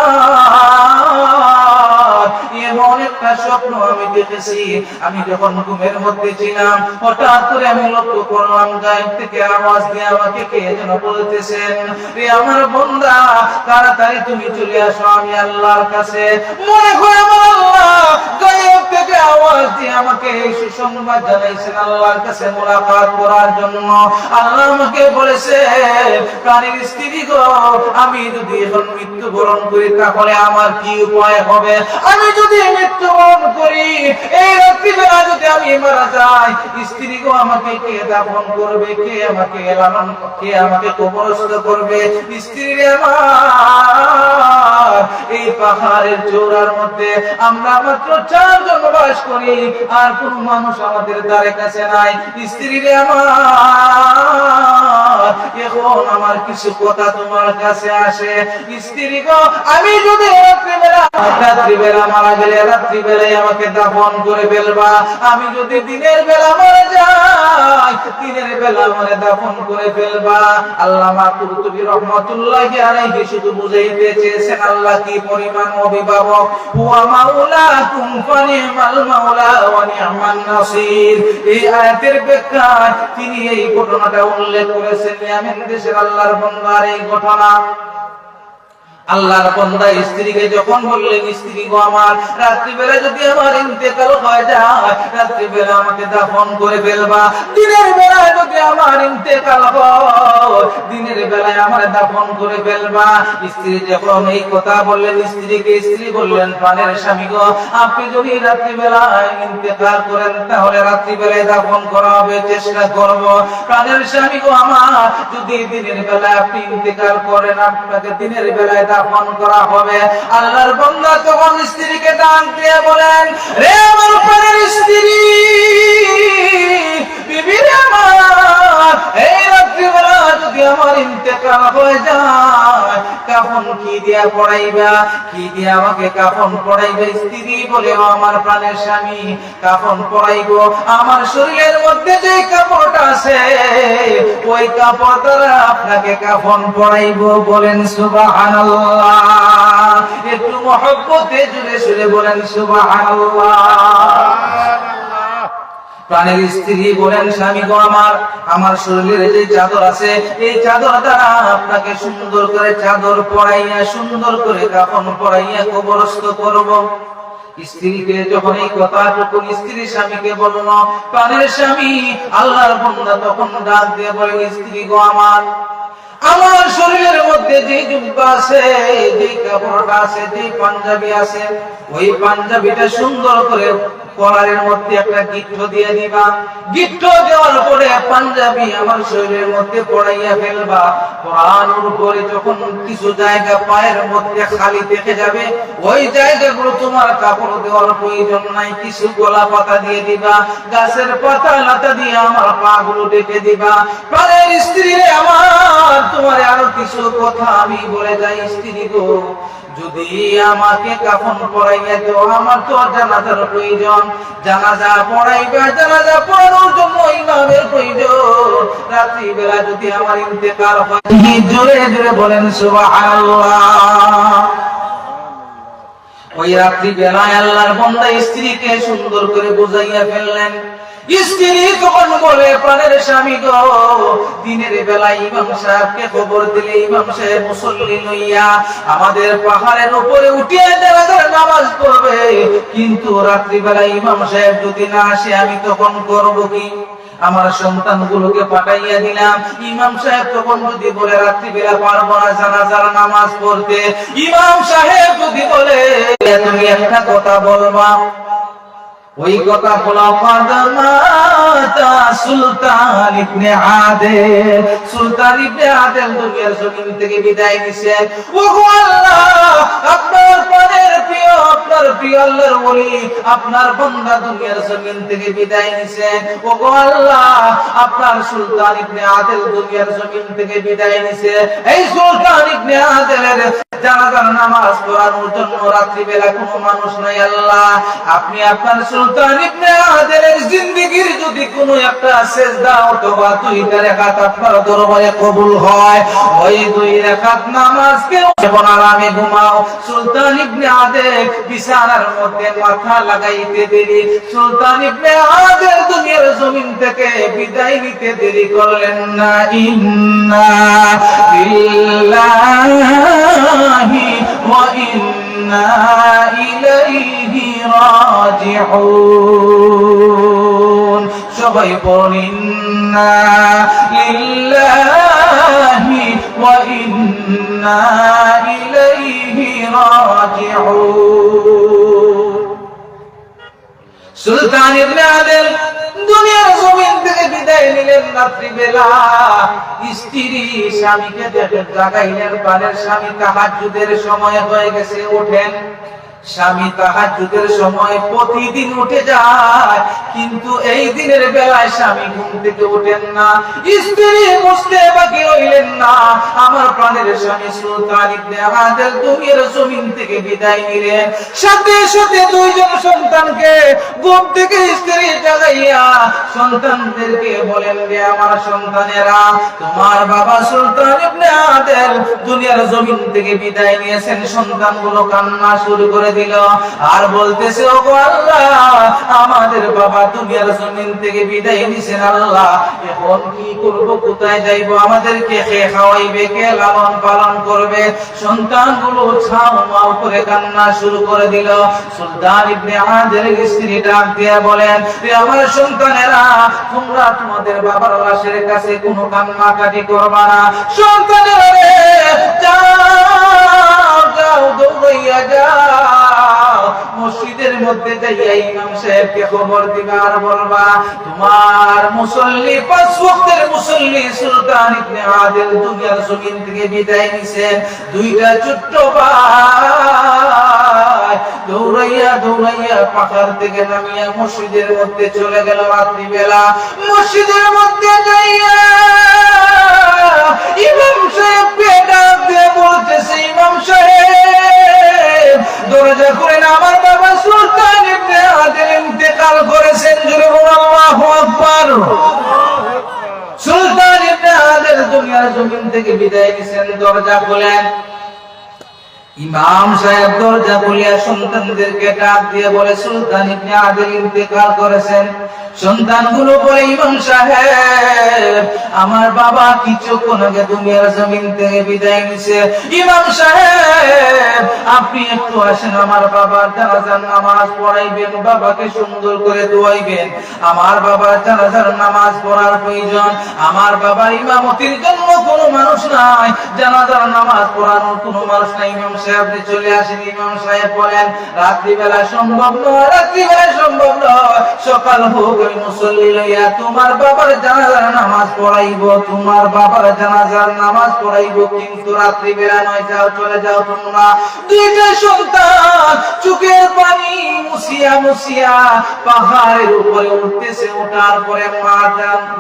এমন একটা স্বপ্ন আমি দেখেছি। আমি যখন ঘুমের মধ্যে ছিলাম, হঠাৎ করে আমি লক্ষ্য করলাম গায়েব থেকে আওয়াজ দিয়ে আমাকে কে যেন বলতেছেন, রে আমার বান্দা, তাড়াতাড়ি তুমি চলে আসো, আমি আল্লাহর কাছে। মনে হয় আমার আল্লাহ গায়েব থেকে আওয়াজ দিয়ে আমাকে এই সুসংবাদ জানাইছেন আল্লাহর কাছে মুলাকাত করার জন্য। আল্লাহ আমাকে বলেছে, প্রাণীর স্ত্রী গো, আমি যদি এখন মৃত্যুবরণ করি তাহলে আমার কি উপায় হবে? আমি যদি মৃত্যুবরণ করি, এই রাত্রিবেলা যদি আমি মারা যাই, স্ত্রী গো আমাকে কে দাফন করবে? কে আমাকে লালন, কে আমাকে কবরস্থ করবে? স্ত্রী আমার, এই পাহাড়ের চূড়ার মধ্যে আমরা মাত্র 4 জন বাস করি, আর কোন মানুষ আমাদের দ্বারে কাছে নাই। স্ত্রী আমার, এখন আমার কিছু কথা তোমার কাছে আসে। স্ত্রী গো, আমি যদি রাত্রিবেলা মারা গেলে রাত্রিবেলায় আমাকে দাফন করে ফেলবা। আমি যদি দিনের বেলা মারা যাই, দিনের বেলা আমারে দাফন করে ফেলবা। আল্লামা কুরতুবী রাহমাতুল্লাহি আলাইহি শুধু বুঝাইতে চেয়েছেন আল্লাহ কি পরিমাণ অভিভাবক। হুয়া মাওলাকুম ফানি'মাল মাওলা ওয়া নি'মান নাসির। এই আয়াতের ব্যাখ্যায় তিনি এই ঘটনাটা উল্লেখ করেছেন। ইয়ামেন দেশের আল্লাহর বান্দার এই ঘটনা। আল্লাহর বান্দা স্ত্রীকে যখন বললেন, স্ত্রী গো আমার, রাত্রিবেলা যদি আমার ইন্তেকাল হয়ে যায়, রাত্রিবেলা আমাকে দাফন করে ফেলবা। দিনের বেলায় যদি আমার ইন্তেকাল হয়, দিনের বেলায় আমার দাফন করে ফেলবা। স্ত্রী যখন এই কথা বললেন, স্ত্রী বললেন, প্রাণের স্বামী গো, আপনি যদি রাত্রিবেলায় ইন্তেকাল করেন তাহলে রাত্রিবেলায় দাফন করা হবে, চেষ্টা করব। প্রাণের স্বামী গো আমার, যদি দিনের বেলায় আপনি ইন্তেকাল করেন, আপনাকে দিনের বেলায় দাফন করা হবে। আল্লাহর বান্দা তখন স্ত্রীকে ডাক দিয়ে বলেন, রে আমার প্রাণের স্ত্রী, বিবি রে আমার, এই রাত্রিবেলা যদি আমার ইন্তেকাল হয়ে যায়, কাফন কি দিয়া পড়াইবা? কি দিয়া আমাকে কাফন পড়াইবে? স্ত্রী বলে, আমার প্রাণের স্বামী, কাফন পড়াইবো আমার শরীরের মধ্যে যে কাপড়টা আছে, ওই কাপড় দ্বারা আপনাকে কাফন পড়াইবো। বলেন সুবহানাল্লাহ। একটু মহব্বতে জুড়ে সুরে বলেন সুবহানাল্লাহ। প্রাণের স্ত্রী বলেন, স্বামী গো আমার শরীরে যে চাদর আছে এই চাদর দ্বারা আপনাকে সুন্দর করে চাদর পরাইয়া সুন্দর করে কাফন পরাইয়া কবরস্থ করব। স্ত্রীকে যখন এই কথাটুকু স্ত্রী স্বামীকে বলল, প্রাণের স্বামী আল্লাহর বান্দা তখন ডাক দিয়ে বলেন, স্ত্রী গো আমার শরীরের মধ্যে যে জুব্বা আছে, যে কাপড়টা আছে, যে পাঞ্জাবি আছে, ওই পাঞ্জাবিটা সুন্দর করে কলারের মধ্যে একটা গিট্ট দিয়ে দিবা। গিট্ট দেওয়ার পরে পাঞ্জাবি আমার শরীরের মধ্যে পড়াইয়া ফেলবা। পড়ানোর পরে যখন কিছু জায়গা পায়ের মধ্যে খালি দেখে যাবে, ওই জায়গাগুলো তোমার কাপড় দেওয়ার প্রয়োজন নাই, কিছু গলা পাতা দিয়ে দিবা, গাছের পাতা লতা দিয়ে আমার পা গুলো ডেকে দিবা। প্রাণের স্ত্রী রে আমার, তোমার আরো কিছু কথা আমি বলে যাই। স্ত্রী গো, যদি আমাকে কাফন পরাইয়া দাও, আমার তো জানাজার প্রয়োজন, জানাজা পড়াইবা, জানাজা পড়ানোর জন্য ইমামের প্রয়োজন। রাত্রি বেলা যদি আমার ইন্তেকাল হয়, জোরে জোরে বলেন সুবহানাল্লাহ। ওই রাত্রি বেলায় আল্লাহর বান্দা স্ত্রীকে সুন্দর করে বুঝাইয়া ফেললেন। স্ত্রী তখন বলে, প্রাণের স্বামী গো, দিনের বেলা ইমাম সাহেবকে খবর দিলে ইমাম সাহেব মুসল্লি লইয়া আমাদের পাহাড়ের উপরে উঠিয়ে জানাজার নামাজ পড়বে, কিন্তু রাত্রি বেলা ইমাম সাহেব যদি না আসে আমি তখন করব কি? আমার সন্তানগুলোকে পাঠাইয়া দিলাম, ইমাম সাহেব তখন যদি বলে রাত্রি বেলা পারবো না জানাজার নামাজ পড়তে, ইমাম সাহেব যদি বলে তুমি একটা কথা বলবা, ওই কথা বলা ফাদামাতা সুলতান ইবনে আদেল। সুলতান ইবনে আদেল দুনিয়ার জমিন থেকে বিদায় নিছেন। ওগো আল্লাহ, আপনার প্রাণের প্রিয়, আপনার প্রিয় আল্লাহর ওলি, আপনার বান্দা দুনিয়ার জমিন থেকে বিদায় নিছেন। ওগো আল্লাহ, আপনার সুলতান ইবনে আদেল দুনিয়ার জমিন থেকে বিদায় নিছে। এই সুলতান ইবনে আদেলের জানাজার নামাজ পড়ানোর জন্য রাত্রি বেলা কোনো মানুষ নাই। আল্লাহ, আপনি আপনার সুলতান ইবনে আদেলের জিন্দেগীর যদি কোনো একটা সিজদা অথবা 2 রাকাত আপনার দরবারে কবুল হয়, ওই 2 রাকাত নামাজকে আরামে ঘুমাও। সুলতান ইবনে আদেল বিছানার মধ্যে মাথা লাগাইতে দেরি, সুলতান ইবনে আদেল দুনিয়ার জমিন থেকে বিদায় নিতে দেরি করলেন না। ইন্না লিল্লাহি ওয়া ইন্না ইলাইহি রাজিউন। সবাই বলুন, ইন্না লিল্লাহি ওয়া ইন্না ইলাইহি রাজিউন। সুলতান ইবনে আদেল দুনিয়ার জমিন থেকে বিদায় নিলেন রাত্রি বেলা। স্ত্রী স্বামীকে জাগাইলেন, প্রাণের স্বামী তাহাজ্জুদের সময় হয়ে গেছে, ওঠেন। স্বামী তাহাজ্জুদের সময় প্রতিদিন উঠে যায়, কিন্তু এই দিনের বেলায় স্বামী ঘুম থেকে ওঠেন না। স্ত্রী বুঝতে বাকি রইলেন না। আমার প্রাণের স্বামী সুলতান ইবনে আদেল দুনিয়ার জমিন থেকে বিদায় নিলেন। সাথে সাথে 2 জন সন্তানকে ঘুম থেকে স্ত্রী জাগাইয়া সন্তানদেরকে বলেন, রে আমার সন্তানেরা, তোমার বাবা সুলতান ইবনে আদেল দুনিয়ার জমিন থেকে বিদায় নিয়েছেন। সন্তানগুলো কান্না শুরু করে দিল আর বলতেছে, ওগো আল্লাহ, আমাদের বাবা দুনিয়ার জমিন থেকে বিদায় নিছেন। আল্লাহ, এখন কি করব, কোথায় যাইব, আমাদেরকে কে খাওয়াইবে, কে লালন পালন করবে? সন্তানগুলো ছাউমাউ করে কান্না শুরু করে দিল। সুলতান ইবনে আদেলের স্ত্রী ডাক দিয়ে বলেন, রে আমার সন্তানেরা, তোমরা তোমাদের বাবার লাশের কাছে কোনো কান্নাকাটি করবা না। সন্তানেরা রে, যাও যাও, দৌড়াইয়া যাও, মসজিদের মধ্যে যাইয়া ইমাম সাহেবকে খবর দিবা আর বলবা, তোমার মুসল্লি, 5 ওয়াক্তের মুসল্লি সুলতান ইবনে আদেল দুনিয়ার জমিন থেকে বিদায় নিছেন। 2টা ছোট্ট ভাই দৌড়াইয়া দৌড়াইয়া পাহাড় থেকে নামিয়া মসজিদের মধ্যে চলে গেল। রাত্রি বেলা মসজিদের মধ্যে যাইয়া ইমাম সাহেবকে ডাক দিয়ে বলতেছে, ইমাম সাহেব দরজা খুলেন, আমার বাবা সুলতান ইবনে আদেল ইন্তেকাল করেছেন। জোরে বলুন আল্লাহু আকবার। সুলতান ইবনে আদেল দুনিয়ার জমিন থেকে বিদায় নিছেন। দরজা খুলেন। ইমাম সাহেব দরজা খুলিয়া সন্তানদেরকে ডাক দিয়ে বলে, সুলতান ইবনে আদিল ইন্তেকাল করেছেন। সন্তানগুলো বলে, ইমাম সাহেব আমার বাবা কিছুক্ষণ আগে দুনিয়ার জমিন থেকে বিদায় নিছে। ইমাম সাহেব আপনি একটু আসেন, আমার বাবার জানাজার নামাজ পড়াইবেন, বাবাকে সুন্দর করে দোয়াইবেন। আমার বাবার জানাজার নামাজ পড়ার প্রয়োজন। আমার বাবার ইমামতির জন্য কোনো মানুষ নাই, জানাজার নামাজ পড়ানোর কোনো মানুষ নাই। ইমাম সাহেব চলে আসেন। ইমাম সাহেব বলেন, রাত্রিবেলা সম্ভব নয়, রাত্রিবেলা সম্ভব নয়, সকাল হোক আমি মুসল্লি লইয়া তোমার বাবার জানাজার নামাজ পড়াইব, তোমার বাবার জানাজার নামাজ পড়াইব, কিন্তু রাত্রিবেলা নয়, যাও চলে যাও তোমরা। দুইটা সন্তান চোখের পানি মুছিয়া মুছিয়া পাহাড়ের উপরে উঠতেছে। ওঠার পরে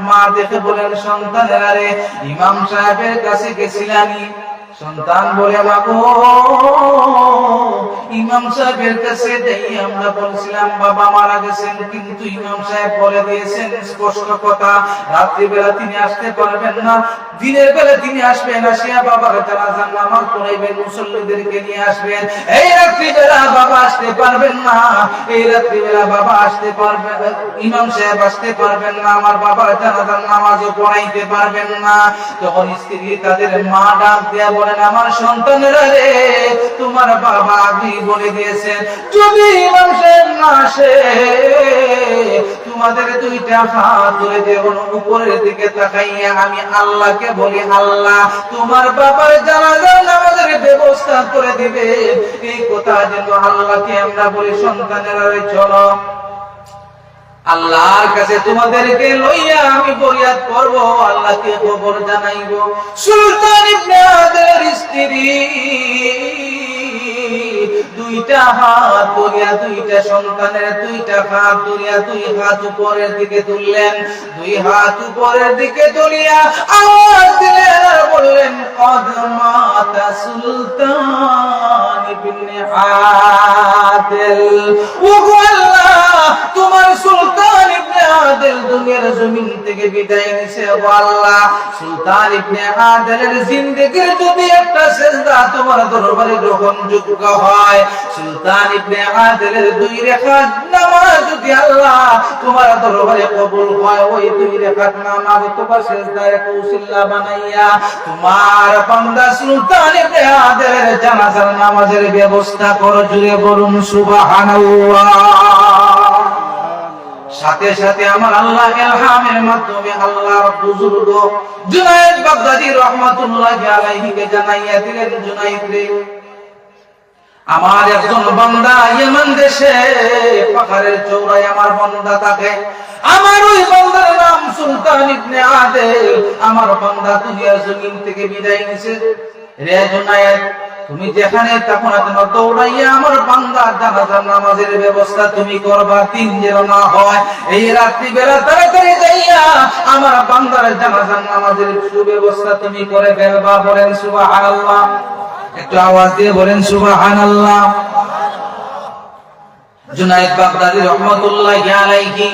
মা দেখে বলেন, সন্তানেরা রে, ইমাম সাহেবের কাছে গেছিলানি? সন্তান বলে, বাবু ইমাম সাহেবের কাছে যাই আমরা বলছিলাম বাবা মারা গেছেন, কিন্তু ইমাম সাহেব বলে দিয়েছেন স্পষ্ট কথা, রাত্রিবেলা তিনি আসতে পারবেন না, দিনের বেলা তিনি আসবেন, আসিয়া বাবার জানাজার নামাজ পড়াইবেন, মুসল্লিদেরকে নিয়ে আসবেন। এই রাত্রিবেলা বাবা আসতে পারবেন না, এই রাত্রিবেলা বাবা আসতে পারবেন, ইমাম সাহেব আসতে পারবেন না, আমার বাবার জানাজার নামাজও পড়াইতে পারবেন না। তখন স্ত্রী তাদের মা ডাক দেয়া বলেন, আমার সন্তানেরা রে, তোমার বাবা আগে বলে দিয়েছেন যদি ইমাম সাহেব না আসে তোমাদের দুইটা হাত ধরে যেমন উপরের দিকে তাকাইয়া আমি আল্লাহকে বলি, আল্লাহ তোমার বাবার জানাজার নামাজের ব্যবস্থা করে দিবে। এই কথা যেন আল্লাহকে আমরা বলি, সন্তানেরা রে চলো আল্লাহর কাছে তোমাদেরকে লইয়া আমি ফরিয়াদ করব, আল্লাহকে খবর জানাইব। সুলতান ইবনে আদিলের স্ত্রী দুইটা হাত ধরিয়া দুইটা সন্তানের দুইটা হাত ধরিয়া দুই হাত উপরের দিকে তুললেন, দুই হাত উপরের দিকে তুলিয়া আওয়াজ দিলেন আর বললেন, কদ মাতা সুলতান ইবনে আদিল। ওগো আল্লাহ, তোমার সুলতান ইবনে আদিল দুনিয়ার জমিন থেকে বিদায় নিছে। ওগো আল্লাহ, সুলতান ইবনে আদিলের জিন্দেগির যদি একটা সেজদা তোমার দরবারে গ্রহণযোগ্য হয়, সুলতান ইবনে আদিলের দুই রাকাত নামাজ যদি আল্লাহ তোমার দরবারে কবুল হয়, ওই দুই রাকাত নামাজ তোমার সেজদায় কৌশল্যা বানাইয়া তোমার বান্দা সুলতান ইবনে আদিলের জানাজার নামাজের ব্যবস্থা করো। জুড়ে বলুন সুবহানাল্লাহ। সাথে সাথে আমার আল্লাহ ইলহামের মাধ্যমে আল্লাহর বুজুর্গ জুনায়েদ বাগদাদী রাহমাতুল্লাহি আলাইহিকে জানাইয়া দিলেন, জুনায়েদ রে, আমার একজন বান্দা ইয়েমেন দেশে পাহাড়ের চূড়ায় আমার বান্দা থাকে, আমার ওই বান্দার নাম সুলতান ইবনে আদিল। আমার বান্দা দুনিয়ার জমিন থেকে বিদায় নিছে। রে জুনায়েদ, তুমি যেখানে থাকো না কেন দৌড়াইয়া আমার বান্দার জানাজার নামাজের ব্যবস্থা তুমি করবা, দিন যেন না হয়। এই রাত্রি বেলা তাড়াতাড়ি যাইয়া আমার বান্দার জানাজার নামাজের সুব্যবস্থা তুমি করে ফেলবা। বলেন সুবহানাল্লাহ। একটু আওয়াজ দিয়ে বলেন সুবহানাল্লাহ। জুনায়েদ বাগদাদী রাহমাতুল্লাহি আলাইহি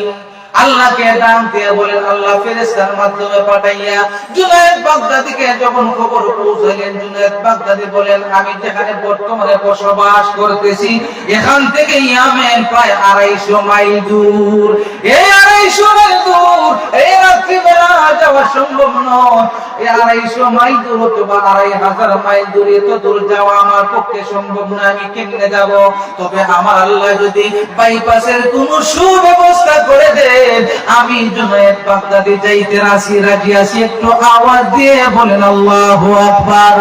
আল্লাহকে ডাক দিয়ে বলেন, আল্লাহ ফেরেশতার মাধ্যমে পাঠাইয়া জুনায়েদ বাগদাদীকে যখন খবর পৌঁছালেন, জুনায়েদ বাগদাদী বলেন, আমি যেখানে বর্তমানে বসবাস করতেছি এখান থেকে ইয়েমেন প্রায় 250 মাইল দূর। এই 250 মাইল দূর এই রাত্রিবেলা যাওয়া সম্ভব নয়। এই 250 মাইল দূর অথবা 2500 মাইল দূর, এত দূর যাওয়া আমার পক্ষে সম্ভব না। আমি কেমনে যাব? তবে আমার আল্লাহ যদি বাইপাসের কোন সুব্যবস্থা করে দেয়, আমি জুনায়েদ বাগদাদী যাইতে রাজি আছি। একটু আওয়াজ দিয়ে বলেন আল্লাহু আকবার।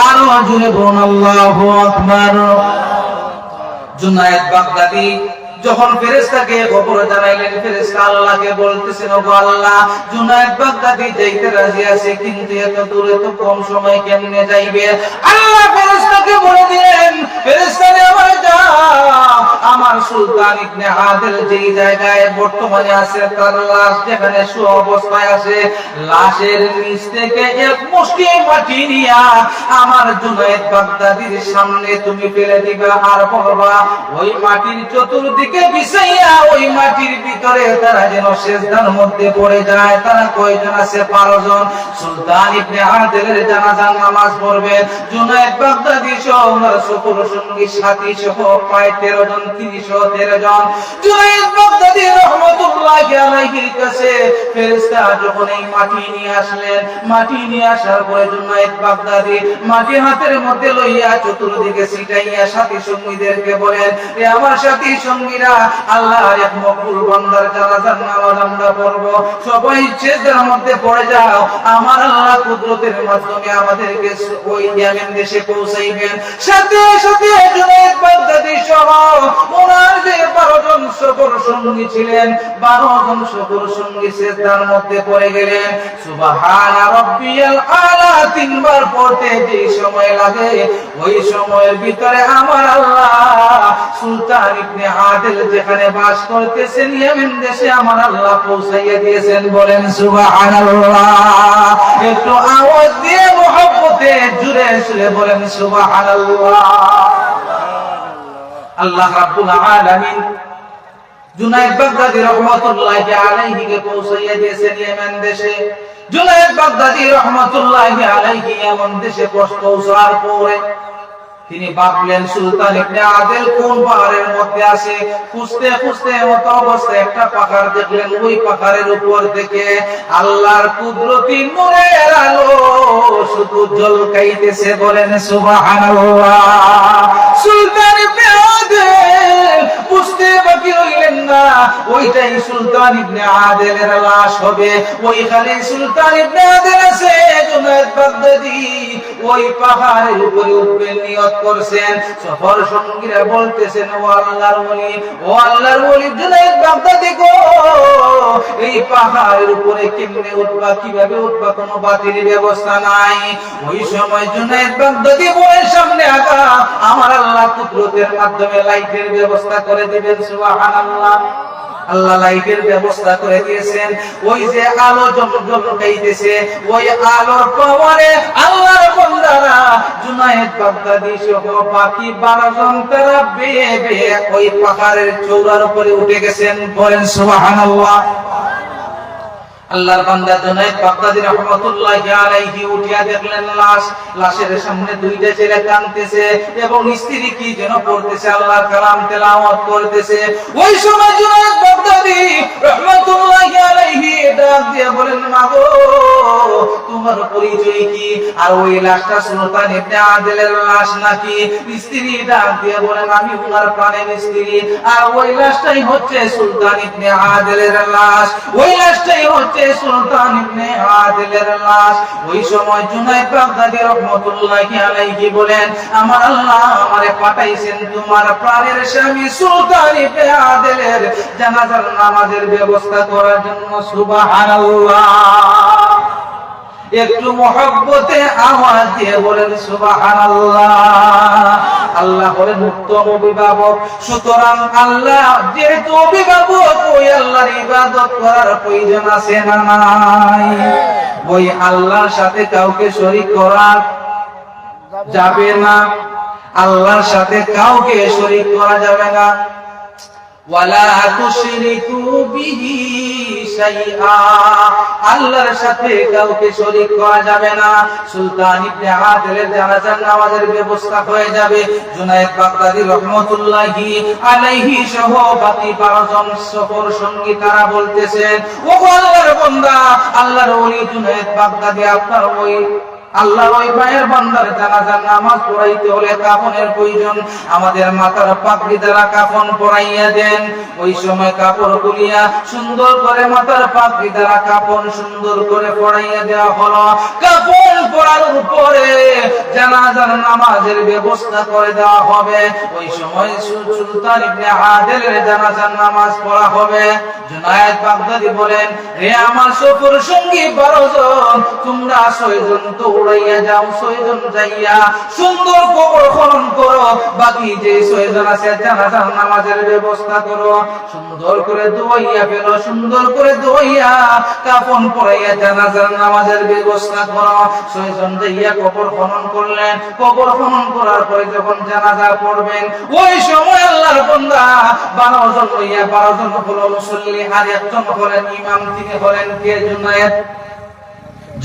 আরো জোরে বলুন আল্লাহু আকবার। জুনায়েদ বাগদাদী যখন ফেরেশতাকে খবর জানাইলেন, ফেরেশতা আল্লাহকে বলতেছেন, ওগো আল্লাহ, জুনায়েদ বাগদাদী যাইতে রাজি আছে, কিন্তু এত দূরে তো কম সময় কেমনে যাইবে? আল্লাহ ফেরেশতাকে বলে দিলেন, ফেরেশতা রে, আমার আমার সুলতান ইবনে আদিল যেই জায়গায় বর্তমানে আছে তার লাশ যেখানে অবস্থায় আছে, লাশের নিচ থেকে এক মুষ্টি মাটি নিয়া আমার জুনায়েদ বাগদাদির সামনে তুমি ফেলে দিবে আর বলবা ওই মাটির চতুর্দিকে বিছাইয়া ওই মাটির ভিতরে তারা যেন সেজদার মধ্যে পড়ে যায়। তারা কয়জন আছে? 12 জন। সুলতান ইবনে আদিলের জানাজার নামাজ পড়বে জুনায়েদ বাগদাদি সহ ওনার সকল সঙ্গী সাথী সহ প্রায় 13 জন, 313 জন। জুনায়েদ বাগদাদি রাহমাতুল্লাহি আলাইহির কাছে ফেরেশতা যখন এই মাটি নিয়ে আসলেন, মাটি নিয়ে আসার পরে জুনায়েদ বাগদাদি মাটি হাতের মধ্যে লইয়া চতুর্দিকে ছিটাইয়া সাথী সঙ্গীদেরকে বলেন, এ আমার সাথী সঙ্গীরা, আল্লাহর এক মকবুল বান্দার জানাজার নামাজ আমরা পড়ব, সবাই সেজদার মধ্যে পড়ে যাও। আমার আল্লাহ কুদরতের মাধ্যমে আমাদেরকে ওই ইয়ামেন দেশে পৌঁছাইবেন। সাথে সাথে জুনায়েদ বাগদাদি সহ ওনার যে 12 জন সকল সঙ্গী ছিলেন, 12 জন সকল সঙ্গী সেজদার মধ্যে পড়ে গেলেন। সুবহান রাব্বিয়াল আলা 3 বার পড়তে যে সময় লাগে, ওই সময়ের ভিতরে আমার আল্লাহ সুলতান ইবনে আদিল যেখানে বাস করতেছেন ইয়েমেন দেশে আমার আল্লাহ পৌঁছাইয়া দিয়েছেন। বলেন সুবহানাল্লাহ। একটু আওয়াজ দিয়ে মুহাব্বতে জুড়ে সুরে বলেন সুবহানাল্লাহ। আল্লাহ রাব্বুল আলামিন জুনায়েদ বাগদাদি রাহমাতুল্লাহি আলাইহি কে পৌঁছাইয়া দিয়েছেন ইয়েমেন দেশে। জুনায়েদ বাগদাদি রাহমাতুল্লাহি আলাইহি ইয়েমেন দেশে পৌঁছার পরে তিনি ভাবলেন সুলতান ইবনে আদিল কোন পাহাড়ের মধ্যে আছে। খুঁজতে খুঁজতে মত অবস্থায় একটা পাহাড় দেখলেন। ওই পাহাড়ের উপর থেকে আল্লাহর কুদরতি নূরের আলো শুধু ঝলকাইতেছে। বলেন সুবহানাল্লাহ। সুলতান ইবনে আদিল বুঝতে বাকি রইলেন না ওইটাই সুলতান ইবনে আদিলের লাশ হবে। ওইখানে সুলতান ইবনে আদিল আছে। জুনায়েদ বাগদাদি ওই পাহাড়ের উপরে উঠবেন নিয়ত করছেন। সফর সঙ্গীরা বলতেছেন, ও আল্লাহর ওলি, ও আল্লাহর ওলি জুনায়েদ বাগদাদি গো, এই পাহাড়ের উপরে কেমনে উঠবা, কিভাবে উঠবা, কোনো বাতিল ব্যবস্থা নাই। ওই সময় জুনায়েদ বাগদাদি বলের সামনে আগা আমার আল্লাহ কুদরতের মাধ্যমে লাইটের ব্যবস্থা করে দিবেন। সুবহানাল্লাহ। আল্লাহ লাইটের ব্যবস্থা করে দিয়েছেন। ওই যে আলো ঝলকাইতেছে, ওই আলোর পাওয়ারে আল্লাহর বান্দারা জুনায়েদ বাগদাদি সহ বাকি 12 জন তারা বেয়ে বেয়ে ওই পাহাড়ের চূড়ার উপরে উঠে গেছেন। বলেন সুবহানাল্লাহ। আল্লাহর বান্দা জুনায়েদ বাগদাদি রাহমাতুল্লাহি আলাইহি উঠিয়া দেখলেন লাশ। লাশের সামনে দুইটা ছেলে কাঁদতেছে এবং স্ত্রী কি যেন পড়তেছে, আল্লাহর কালাম তেলাওয়াত করতেছে। ওই সময় জুনায়েদ বাগদাদি রাহমাতুল্লাহি আলাইহি ডাক দিয়ে বলেন, মাগো তোমার পরিচয় কি? আর ওই লাশটা সুলতান ইবনে আদিলের লাশ নাকি? স্ত্রী ডাক দিয়ে বলেন, আমি ওনার প্রাণের স্ত্রী। আর ওই লাশটাই হচ্ছে সুলতান ইবনে আদিলের লাশ। ওই লাশটাই হচ্ছে সুলতান ইবনে আদিলের লাশ। ওই সময় জুনায়েদ বাগদাদি রাহমাতুল্লাহি আলাইহি বলেন, আমার আল্লাহ আমারে পাঠাইছেন তোমার প্রাণের স্বামী সুলতান ইবনে আদিলের জানাজার নামাজের ব্যবস্থা করার জন্য। সুবহানাল্লাহ। একটু মহব্বতে আওয়াজ দিয়ে বলেন সুবহানাল্লাহ। আল্লাহ হলেন উত্তম অভিভাবক। সুতরাং আল্লাহ যেহেতু অভিভাবক, ওই আল্লাহর ইবাদত করার প্রয়োজন আছে না নাই? ওই আল্লাহর সাথে কাউকে শরীক করা যাবে না। আল্লাহর সাথে কাউকে শরীক করা যাবে না। ওয়ালা তুশরিকু বিহি শাইআ, আল্লাহর সাথে কাউকে শরীক করা যাবে না। সুলতান ইবনে আদিলের জানাজার নামাজের ব্যবস্থা হয়ে যাবে। জুনায়েদ বাগদাদি রাহমাতুল্লাহি আলাইহি সহ বাকি 12 জন সফর সঙ্গী তারা বলতেছেন, ও আল্লাহর বান্দা, আল্লাহর ওলি জুনায়েদ বাগদাদি, আপনার ওই আল্লাহর ওই ভাইয়ের বান্দার জানাজার নামাজ পড়াইতে হলে কাফনের প্রয়োজন। আমাদের মাথার পাগড়ি দ্বারা কাফন পরাইয়া দেন। ওই সময় কাপড় খুলিয়া সুন্দর করে মাথার পাগড়ি দ্বারা কাফন সুন্দর করে পরাইয়া দেওয়া হলো। কাফন পরার পরে জানাজার নামাজের ব্যবস্থা করে দেওয়া হবে। ওই সময় সুলতান ইবনে আদিলের জানাজার নামাজ পড়া হবে। জুনায়েদ বাগদাদি বলেন, হে আমার সফর সঙ্গী 12 জন, তোমরা 6 জন তো দৌড়াইয়া যাও, 6 জন যাইয়া সুন্দর কবর খনন করো, বাকি যে 6 জন আছে জানাজার নামাজের ব্যবস্থা করো, সুন্দর করে ধুইয়া ফেলো, সুন্দর করে ধুইয়া কাফন পরাইয়া জানাজার নামাজের ব্যবস্থা করো। 6 জন যাইয়া কবর খনন করলেন। কবর খনন করার পরে যখন জানাজা পড়বেন, ওই সময় আল্লাহর বান্দা 12 জন হইয়া 12 জন হলো মুসল্লি, আর একজন হলেন ইমাম, তিনি হলেন কে?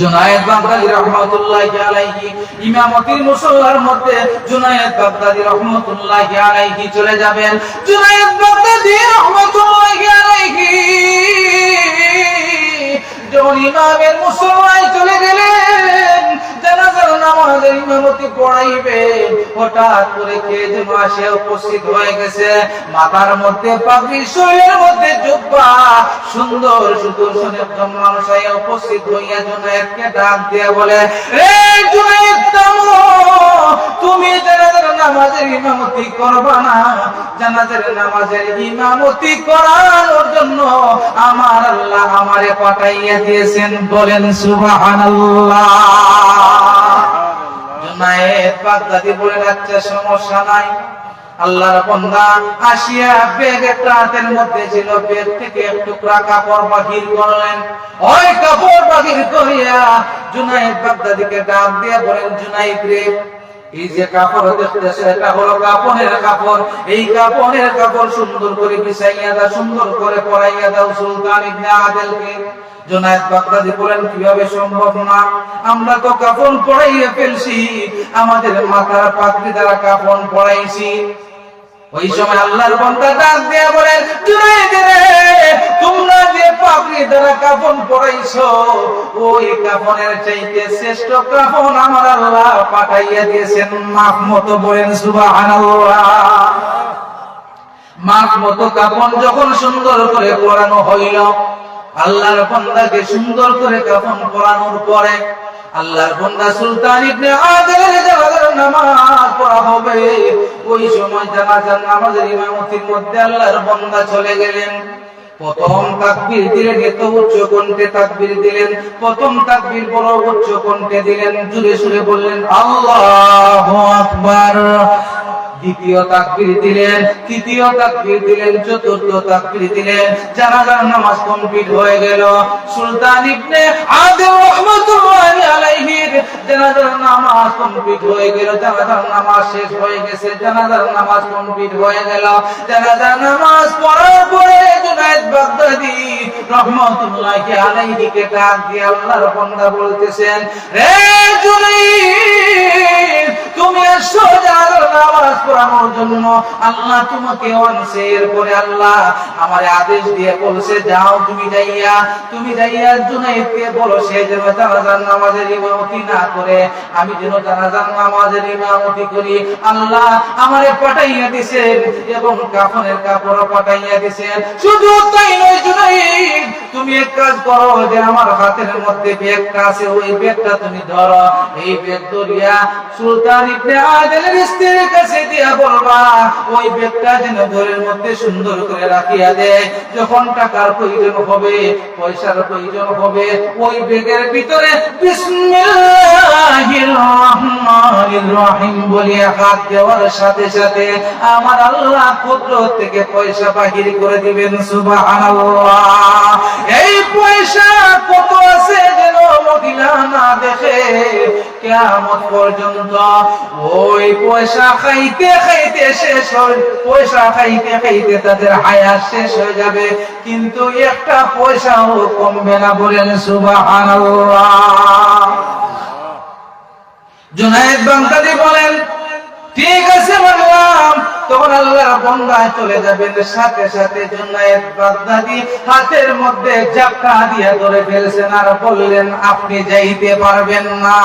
জুনায়েদ বাগদাদী রাহমাতুল্লাহি আলাইহি। ইমামতির মুসল্লার মধ্যে জুনায়েদ বাগদাদী রাহমাতুল্লাহি আলাইহি চলে যাবেন। জুনায়েদ বাগদাদী রাহমাতুল্লাহি আলাইহি যখন ইমামের মুসল্লায় চলে গেলেন, জানাজার নামাজের ইমামতি পড়াইবেন, হঠাৎ করে কে যেন আসে উপস্থিত হয়ে গেছে। মাথার মধ্যে পাগড়ি, শরীরের মধ্যে জুব্বা, সুন্দর সুদর্শন একজন মানুষ উপস্থিত হইয়া জুনায়েদকে ডাক দিয়ে বলে, রে জুনায়েদ, থামো, তুমি জানাজার নামাজের ইমামতি করবা না? জানাজার নামাজের ইমামতি করানোর জন্য আমার আল্লাহ আমারে পাঠাইয়া দিয়েছেন। বলেন সুবহানাল্লাহ। জুনায়েদ বাগদাদী বলেন, আচ্ছা সমস্যা নাই। আল্লাহর বান্দা আসিয়া ব্যাগ একটা হাতের মধ্যে ছিল, ব্যাগ থেকে এক টুকরা কাপড় বাহির করলেন। ওই কাপড় বাহির করিয়া জুনায়েদ বাগদাদীকে ডাক দিয়ে বলেন, জুনায়েদ রে, এই যে কাপড় দেখতেছে এটা হলো কাপড়ের কাপড়, এই কাপড়ের কাপড় সুন্দর করে বিছাইয়া দাও, সুন্দর করে পরাইয়া দাও সুলতান ইবনে আদেলকে। জুনায়েদ বাগদাদী বলেন, কিভাবে সম্ভব? না, আমরা তো কাফন পরাইয়া ফেলছি, আমাদের মাথার পাগড়ি দ্বারা কাফন পরাইছি। ওই সময় আল্লাহর বান্দা ডাক দিয়ে বলেন, জুনায়েদ রে, তোমরা যে পাগড়ি দ্বারা কাফন পরাইছো, ওই কাফনের চাইতে শ্রেষ্ঠ কাফন আমার আল্লাহ পাঠাইয়া দিয়েছেন মাপ মতো। বলেন সুবহানাল্লাহ। মাপ মতো কাফন যখন সুন্দর করে পরানো হইল, আল্লাহর বান্দাকে সুন্দর করে কাফন পরানোর পরে আল্লাহর বান্দা সুলতান ইবনে আদেলের জানাজার নামাজ পড়া হবে। ওই সময় জানাজার নামাজের ইমামতির মধ্যে আল্লাহর বান্দা চলে গেলেন। প্রথম তাকবীর দিলেন, এত উচ্চ কণ্ঠে তাকবীর দিলেন। প্রথম তাকবীর বড় উচ্চ কণ্ঠে দিলেন, জোরে সুরে বললেন আল্লাহু আকবার। দ্বিতীয় তাকবীর দিলেন, তৃতীয় তাকবীর দিলেন, চতুর্থ তাকবীর দিলেন। জানাজার নামাজ কমপ্লিট হয়ে গেল। সুলতান ইবনে আদেল রাহমাতুল্লাহি আলাইহির জানাজার নামাজ কমপ্লিট হয়ে গেল। জানাজার নামাজ শেষ হয়ে গেছে, জানাজার নামাজ কমপ্লিট হয়ে গেল। জানাজার নামাজ পড়ার পরে জুনায়েদ বাগদাদী রাহমাতুল্লাহি আলাইহিকে ডাক দিয়ে আল্লাহর বান্দা বলতেছেন, রে জুনায়েদ, তুমি এসো জানাজার নামাজ পড়ানোর জন্য। আল্লাহ তোমাকে আনছে। এরপরে আল্লাহ আমারে আদেশ দিয়ে বলছে, যাও তুমি যাইয়া জুনায়েদকে বলো সে যেন জানাজার নামাজের ইমামতি না করে, আমি যেন জানাজার নামাজের ইমামতি করি। আল্লাহ আমারে পাঠাইয়া দিয়েছেন এবং কাফনের কাপড় পাঠাইয়া দিয়েছেন। শুধু তাই নয় জুনায়েদ, তুমি এক কাজ করো, যে আমার হাতের মধ্যে ব্যাগটা আছে, ওই ব্যাগটা তুমি ধরো। এই ব্যাগ ধরিয়া সুলতান ইবনে আদেলের স্ত্রীর কাছে দিয়া বলবা, ওই ব্যাগটা যেন ঘরের মধ্যে সুন্দর করে রাখিয়া দেয়। যখন টাকার প্রয়োজন হবে, পয়সার প্রয়োজন হবে, ওই ব্যাগের ভিতরে বিসমিল্লাহির রহমানির রহিম বলিয়া হাত দেওয়ার সাথে সাথে আমার আল্লাহ কুদরত থেকে পয়সা বাহির করে দিবেন। সুবহানাল্লাহ। এই পয়সা কত আছে যেন মদিনা না দেখে কিয়ামত পর্যন্ত। ওই পয়সা খাইতে খাইতে শেষ হয়, পয়সা খাইতে খাইতে তাদের হায়াত শেষ হয়ে যাবে, কিন্তু একটা পয়সাও কমবে না। বলেন সুবহানাল্লাহ। জুনায়েদ বাগদাদী বলেন, ঠিক আছে বললাম। তখন আল্লাহর বান্দা চলে যাবেন, সাথে সাথে জুনায়েদ বাগদাদী হাতের মধ্যে জাপটা দিয়ে ধরে ফেলছেন আর বললেন, আপনি যাইতে পারবেন না।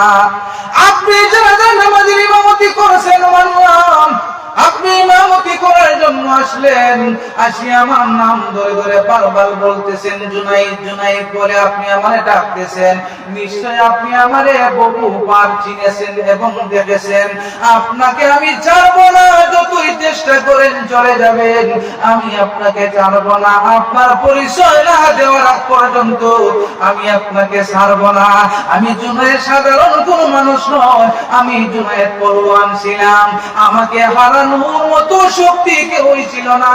আপনি জানাজার নামাজের ইমামতি করেছেন মানলাম, আপনি ইমামতি করার জন্য আসলেন, আসি আমার নাম ধরে ধরে বারবার বলতেছেন জুনাইদ জুনাইদ বলে আপনি আমারে ডাকতেছেন। নিশ্চয় আপনি আমারে বহুবার চিনেছেন এবং দেখেছেন। আপনাকে আমি ছাড়বো না, যতই চেষ্টা করেন চলে যাবেন, আমি আপনাকে ছাড়বো না। আপনার পরিচয় না দেওয়ার আগ পর্যন্ত আমি আপনাকে ছাড়বো না। আমি জুনাইদ সাধারণ কোন মানুষ নয়, আমি জুনাইদ পরওয়ান ছিলাম। আমাকে হারানোর মতো শক্তি কেউ ছিল না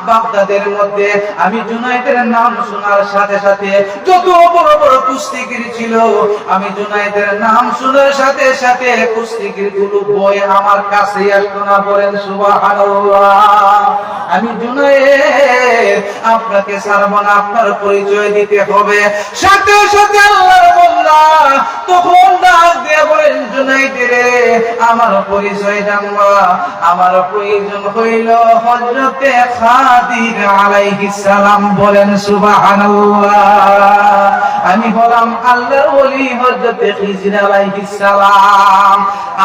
বাগদাদের মধ্যে। আমি জুনাইদের নাম শোনার সাথে সাথে যত বড় বড় কুস্তিগির ছিল, আমি জুনাইদের নাম শোনার সাথে সাথে কুস্তিগির গুলো বই আমার কাছে আসতো না। বলেন সুবহানাল্লাহ। আমি জুনাইদ আপনাকে ছাড়বো না, আপনার পরিচয় দিতে হবে। সাথে সাথে আল্লাহর বান্দা তখন ডাক দিয়ে বলেন জুনাইদ রে, আমার পরিচয় জানবা? আমার প্রয়োজন হইল হযরতে খাদির আলাইহিস সালাম। বলেন সুবহানাল্লাহ। আমি বললাম আল্লাহর ওলি হযরতে খিজির আলাইহিস সালাম।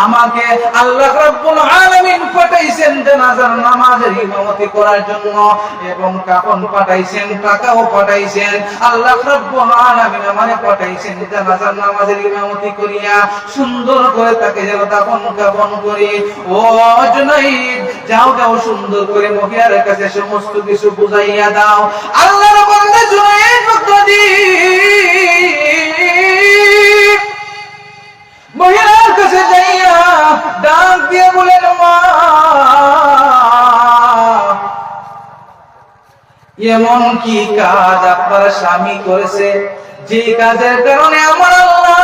আমাকে আল্লাহ রাব্বুল আলামিন পাঠাইছেন জানাজার নামাজের ইমামতি করার জন্য, এবং কাফন পাঠাইছেন, টাকাও পাঠাইছেন। আল্লাহ রাব্বুল আলামিন আমারে পাঠাইছেন জানাজার নামাজের ইমামতি করিয়া সুন্দর করে তাকে যেন দাফন কাফন করি। ও জুনাইদ, যাও যাও সুন্দর করে মহিলার কাছে সমস্ত কিছু বুঝাইয়া দাও। আল্লাহর বান্দা জুনাইদ বাগদাদী মহিলার কাছে যাইয়া ডাক দিয়ে বলেন মা, এমন কি কাজ আপনার স্বামী করেছে যে কাজের কারণে আমার আল্লাহ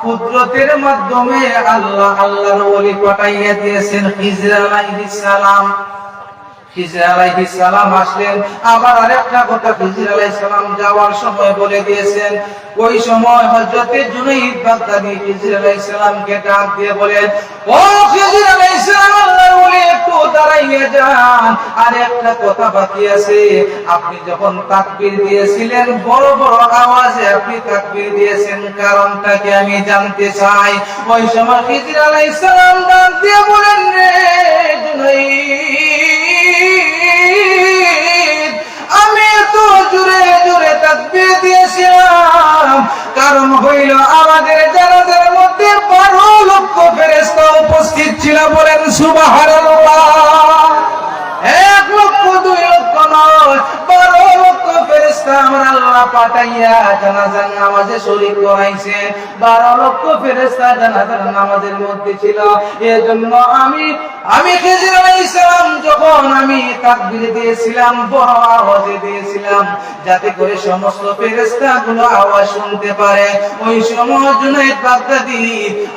কুদরতের মাধ্যমে আল্লাহর ওলি পাঠাইয়া দিয়েছেন খিজির আলাইহিস সালাম। খিজির আলাইহিস সালাম আসলেন। আবার আরেকটা কথা খিজির আলাইহিস সালাম যাওয়ার সময় বলে দিয়েছেন। ওই সময় হযরতে জুনাইদ বাগদাদী খিজির আলাইহিস সালামকে ডাক দিয়ে বলেন, ও খিজির আলাইহিস সালাম, আল্লাহর ওলি একটু দাঁড়াইয়া যান, আর একটা কথা বাকি আছে। আপনি যখন তাকবীর দিয়েছিলেন, বড় বড় আওয়াজে আপনি তাকবীর দিয়েছেন, কারণটা কি আমি জানতে চাই। ওই সময় খিজির আলাইহিস সালাম ডাক দিয়ে বলেন, রে জুনাইদ, আমি তো জোরে জোরে তাকবীর দিয়েছিলাম, কারণ হইল আমাদের জানাজার মধ্যে 12 লক্ষ ফেরেশতা উপস্থিত ছিল। বলেন সুবহানাল্লাহ। 1 লক্ষ 2 লক্ষ নয়, 12 লক্ষ ফেরেশতা আমার আল্লাহ পাঠাইয়া জানাজার নামাজে শরীক করাইছে। 12 লক্ষ ফেরেশতা জানাজার নামাজের মধ্যে ছিল। এজন্য আমি খিজির আলাইহিস সালাম যখন আমি তাকবীর দিয়েছিলাম, বড় আওয়াজে দিয়েছিলাম, যাতে করে সমস্ত ফেরেশতাগুলো আওয়াজ শুনতে পারে। ওই সময় জুনাইদ বাগদাদী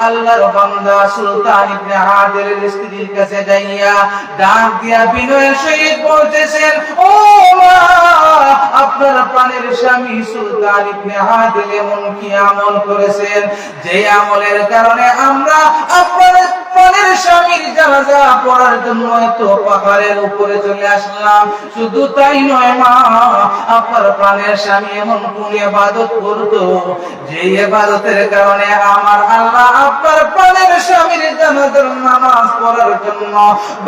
আল্লাহর বান্দা সুলতান ইবনে আদিলের স্ত্রীর কাছে যাইয়া ডাক দিয়া বিনয়ের সহিত বলতেছেন, ও মা, আপনার প্রাণের স্বামী সুলতান ইবনে আদিল এমন কি আমল করেছেন যে আমলের কারণে আমরা আপনার প্রাণের স্বামীর জানাজা পড়ার জন্য এত পাহাড়ের উপরে চলে আসলাম। শুধু তাই নয় মা, আপনার প্রাণের স্বামী এমন কোন ইবাদত করতো যে ইবাদতের কারণে আমার আল্লাহ আপনার প্রাণের স্বামীর জানাজার নামাজ পড়ার জন্য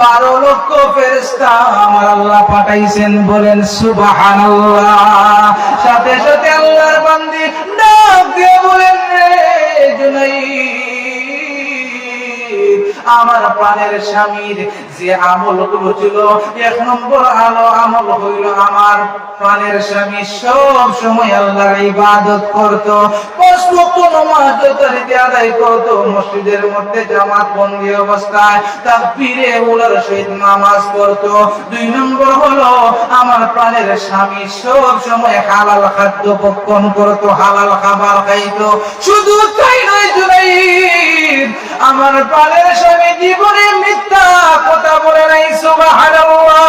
12 লক্ষ ফেরেশতা আমার আল্লাহ পাঠাইছেন। বলেন সুবহানাল্লাহ। সাথে সাথে আল্লাহর বান্দী ডাক দিয়ে বলেন, রে জুনাইদ, আমার প্রাণের স্বামীর যে আমলগুলো ছিল, 1 নম্বর আমল হইল আমার প্রাণের স্বামী সব সময় আল্লাহর ইবাদত করত, 5 ওয়াক্ত নামাজ যথারীতি আদায় করত, মসজিদের মধ্যে জামাত বন্দী অবস্থায় তাকবীরে উলার সহিত নামাজ পড়ত। 2 নম্বর হলো আমার প্রাণের স্বামী সব সময় হালাল খাদ্য ভক্ষণ করত, হালাল খাবার খাইত। শুধু তাই নয় জুনাইদ, আমার প্রাণের স্বামী জীবনে মিথ্যা কথা বলে নাই। সুবহানাল্লাহ।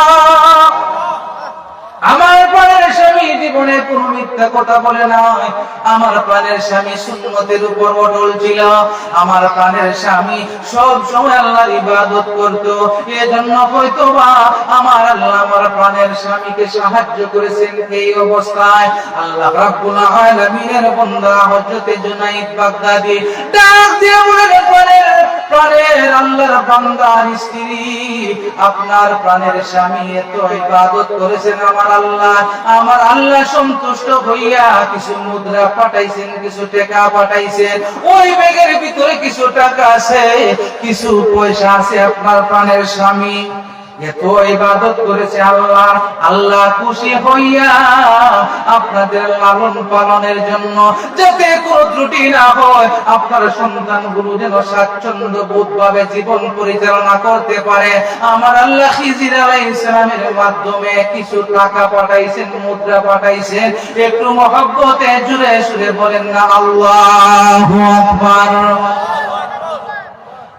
আমার প্রাণের স্বামী জীবনে কোনো মিথ্যা কথা বলে নাই। আমার প্রাণের স্বামী সুন্নতের উপর অটল ছিল। আমার প্রাণের স্বামী সব সময় আল্লাহর ইবাদত করত। এজন্য হয়তোবা আমার আল্লাহ আমার প্রাণের স্বামীকে সাহায্য করেছেন। এই অবস্থায় আল্লাহ রাব্বুল আলামিনের বান্দা হযরতে জুনাইদ বাগদাদী ডাক দিয়ে বলেন, প্রাণের আল্লাহর বান্দার স্ত্রী, আপনার প্রাণের স্বামী এত ইবাদত করেছেন আমার আল্লাহ সন্তুষ্ট হইয়া কিছু মুদ্রা পাঠাইছেন, কিছু টাকা পাঠাইছেন। ওই ব্যাগের ভিতরে কিছু টাকা আছে, কিছু পয়সা আছে। আপনার প্রাণের স্বামী এত ইবাদত করেছে আল্লাহ খুশি হইয়া আপনাদের লালন পালনের জন্য, যাতে কোনো ত্রুটি না হয়, আপনার সন্তানগুলো যেন স্বাচ্ছন্দ্য বোধ ভাবে জীবন পরিচালনা করতে পারে, আমার আল্লাহ খিজির আলাইহিস সালামের মাধ্যমে কিছু টাকা পাঠাইছেন, মুদ্রা পাঠাইছেন। একটু মহব্বতে জুড়ে সুরে বলেন না আল্লাহু আকবার।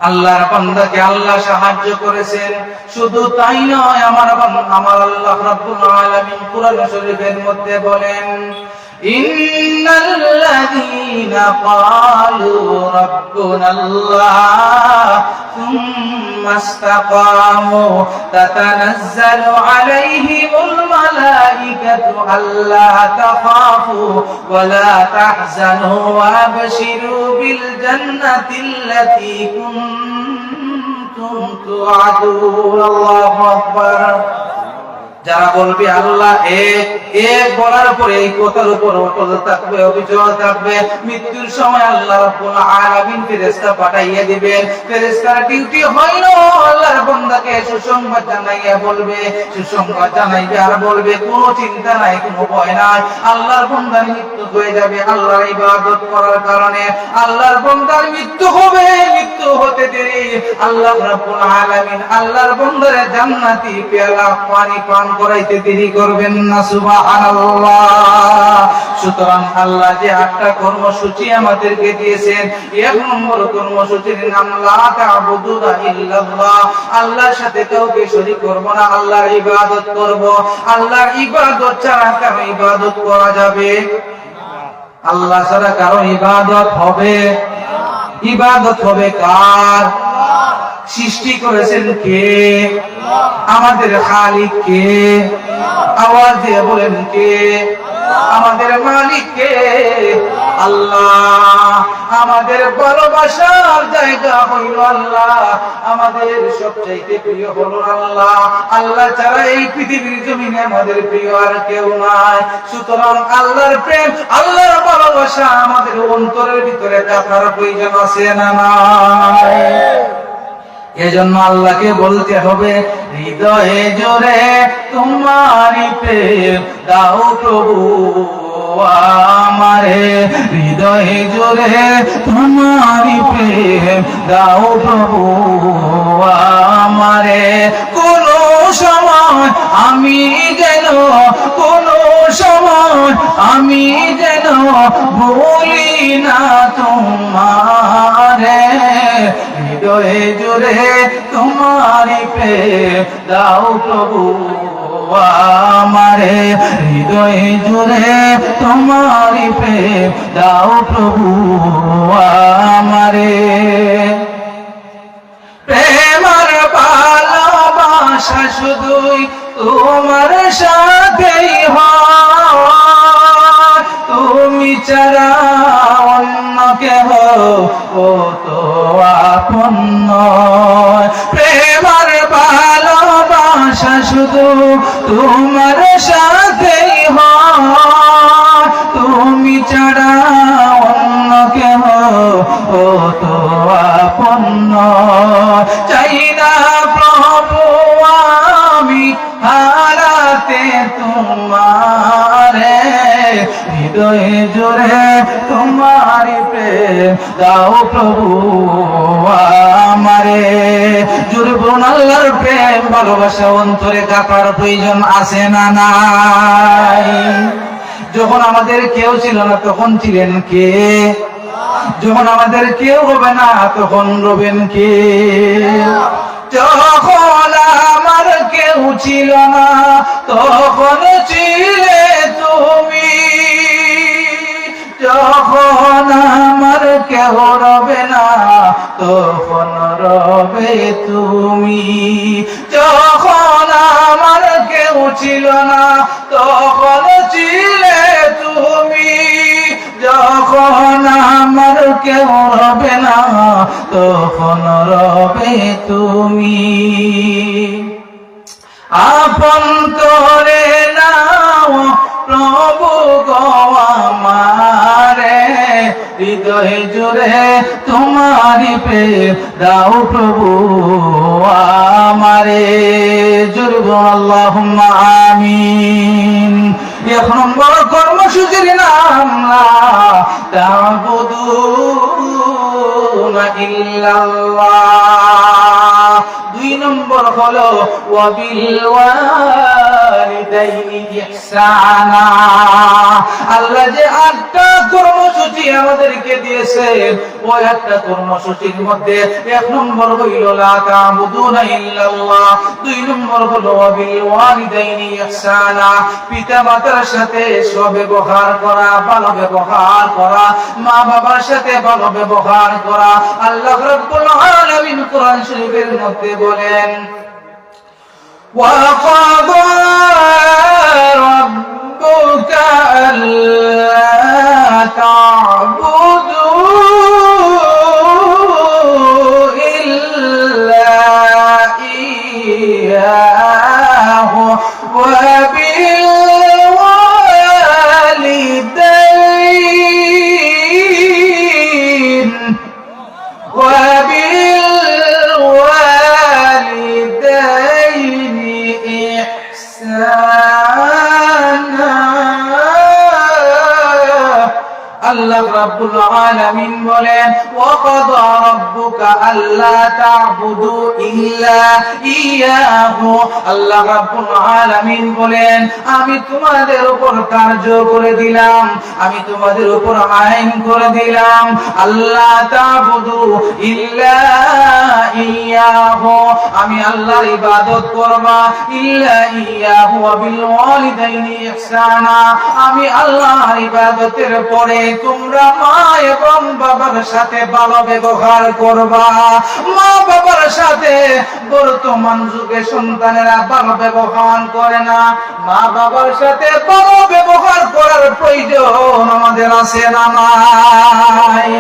আল্লাহর বান্দাকে আল্লাহ সাহায্য করেছেন। শুধু তাই নয়, আমার আল্লাহ রাব্বুল আলামিন কুরআন শরীফের মধ্যে বলেন, ইন্নাল্লাযীনা ক্বালু রাব্বুনাল্লাহ সুম্মা ইসতাকামু তাতানাজ্জালু আলাইহিমুল মালাইকাতু আল্লা তাখাফু ওয়া লা তাহজানু ওয়া আবশিরু বিল জান্নাতিল্লাতী কুনতুম তুআদুন। আল্লাহু আকবার। যারা বলবে আল্লাহ এক এক বলার পরে এই কথার উপর অটল থাকবে, অবিচল থাকবে, মৃত্যুর সময় আল্লাহ রাব্বুল আলামিন ফেরেশতা পাঠাইয়া দিবেন। ফেরেশতার ডিউটি হইল আল্লাহর বান্দাকে সুসংবাদ জানাইয়া বলবে, সুসংবাদ জানাইবে আর বলবে কোনো চিন্তা নাই, কোনো ভয় নাই, আল্লাহর বান্দার মৃত্যু হয়ে যাবে আল্লাহর ইবাদত করার কারণে। আল্লাহর বান্দার মৃত্যু হবে, মৃত্যু হতে দেরি আল্লাহ রাব্বুল আলামিন আল্লাহর বান্দারে জান্নাতি পেয়ালা পানি পান করাইতে দেরি করবেন না। সুবহানাল্লাহ। সুতরাং আল্লাহ যে 8টা কর্মসূচি আমাদেরকে দিয়েছেন, 1 নম্বর কর্মসূচির নাম লা তা'বুদু ইল্লাল্লাহ, আল্লাহর সাথে কাউকে শরীক করব না, আল্লাহর ইবাদত করব। আল্লাহর ইবাদত ছাড়া কারো ইবাদত করা যাবে না। আল্লাহ ছাড়া কারো ইবাদত হবে না। ইবাদত হবে কার? সৃষ্টি করেছেন কে? আমাদের খালিক কে? আওয়াজ দিয়ে বলেন কে? আমাদের মালিক কে? আল্লাহ। আমাদের ভালোবাসার জায়গা হইল আল্লাহ, আমাদের সবচাইতে প্রিয় হলো আল্লাহ। আল্লাহ ছাড়া এই পৃথিবীর জমিনে আমাদের প্রিয় আর কেউ নাই। সুতরাং আল্লাহর প্রেম, আল্লাহর ভালোবাসা আমাদের অন্তরের ভিতরে রাখার প্রয়োজন আছে না নাই? এজন্য আল্লাহকে বলতে হবে, হৃদয়ে জোরে তোমারই প্রেম দাও প্রভু আমারে, হৃদয়ে জোরে তোমারই প্রেম দাও প্রভু আমারে। কোন সময় আমি যেন, কোন সময় আমি যেন ভুলি না তোমারে, হৃদয়ে জুড়ে তোমারই প্রেম দাও প্রভু আমারে, হৃদয়ে জুড়ে তোমারই প্রেম দাও প্রভু আমারে। প্রেম আর ভালোবাসা শুধুই তোমার সাথেই হয়, তুমি ছাড়া অন্য কেহ ও তো আপন নয়। প্রেম আর ভালোবাসা শুধু তোমার সাথেই হয়, তুমি ছাড়া অন্য কেহ ও তো আপন নয়। চাই না প্রভু আমি হারাতে তোমারে, হৃদয়ে জোরে তোমারই প্রেম দাও প্রভু আমারে। জোরে বলুন আল্লাহর প্রেম ভালোবাসা অন্তরে কাটার প্রয়োজন আছে না নাই? যখন আমাদের কেউ ছিল না তখন ছিলেন কে? যখন আমাদের কেউ হবে না তখন রবেন কে? যখন আমার কেউ ছিল না তখন ছিলে তুমি, যখন আমার কেউ রবে না তখন রবে তুমি, যখন আমার কেউ ছিল না তখন ছিলে তুমি, যখন আমার কেউ রবে না, তখন রবে তুমি। আপন করে নাও প্রভু গো আমারে, হৃদয় জুড়ে তোমারি প্রেম দাও প্রভু আমারে। জুড়ব আল্লাহুম্মা আমিন। 1 নম্বর কর্মসূচির নাম লা তা'বুদুনা ইল্লাল্লাহ। 2 নম্বর হলো ওয়া বিল ওয়ালিদাইনি ইহসানা। আল্লাহ যে 8টা কর্মসূচি আমাদেরকে দিয়েছেন, ওই 8টা কর্মসূচির মধ্যে 1 নম্বর হইল লা তা'বুদুনা ইল্লাল্লাহ, 2 নম্বর হলো ওয়া বিল ওয়ালিদাইনি ইহসানা, পিতা মাতার সাথে সদ্ব্যবহার করা, ভালো ব্যবহার করা, মা বাবার সাথে ভালো ব্যবহার করা। আল্লাহ রাব্বুল আলামিন কোরআন শরীফের মধ্যে বলেন, ওয়া ক্বাদা রাব্বুকা আল্লা তা'বুদু ইল্লা ইয়্যাহু ওয়া বিল আল্লাহ রাব্বুল আলামিন বলেন, ওয়া ক্বাদা রাব্বুকা আল্লা তা'বুদু ইল্লা ইয়্যাহু। আল্লাহ রাব্বুল আলামিন বলেন, আমি তোমাদের উপর কার্য করে দিলাম, আমি তোমাদের উপর আইন করে দিলাম, আল্লাহ তা'বুদু ইল্লা ইয়্যাহু, আমি আল্লাহর ইবাদত করবা, ইল্লা ইয়্যাহু ওয়া বিল ওয়ালিদাইনি ইহসানা, আমি আল্লাহর ইবাদতের পরে তোমরা মা এবং বাবার সাথে ভালো ব্যবহার করবা। মা বাবার সাথে বর্তমান যুগে সন্তানেরা ভালো ব্যবহার করে না। মা বাবার সাথে ভালো ব্যবহার করার প্রয়োজন আমাদের আছে না নাই?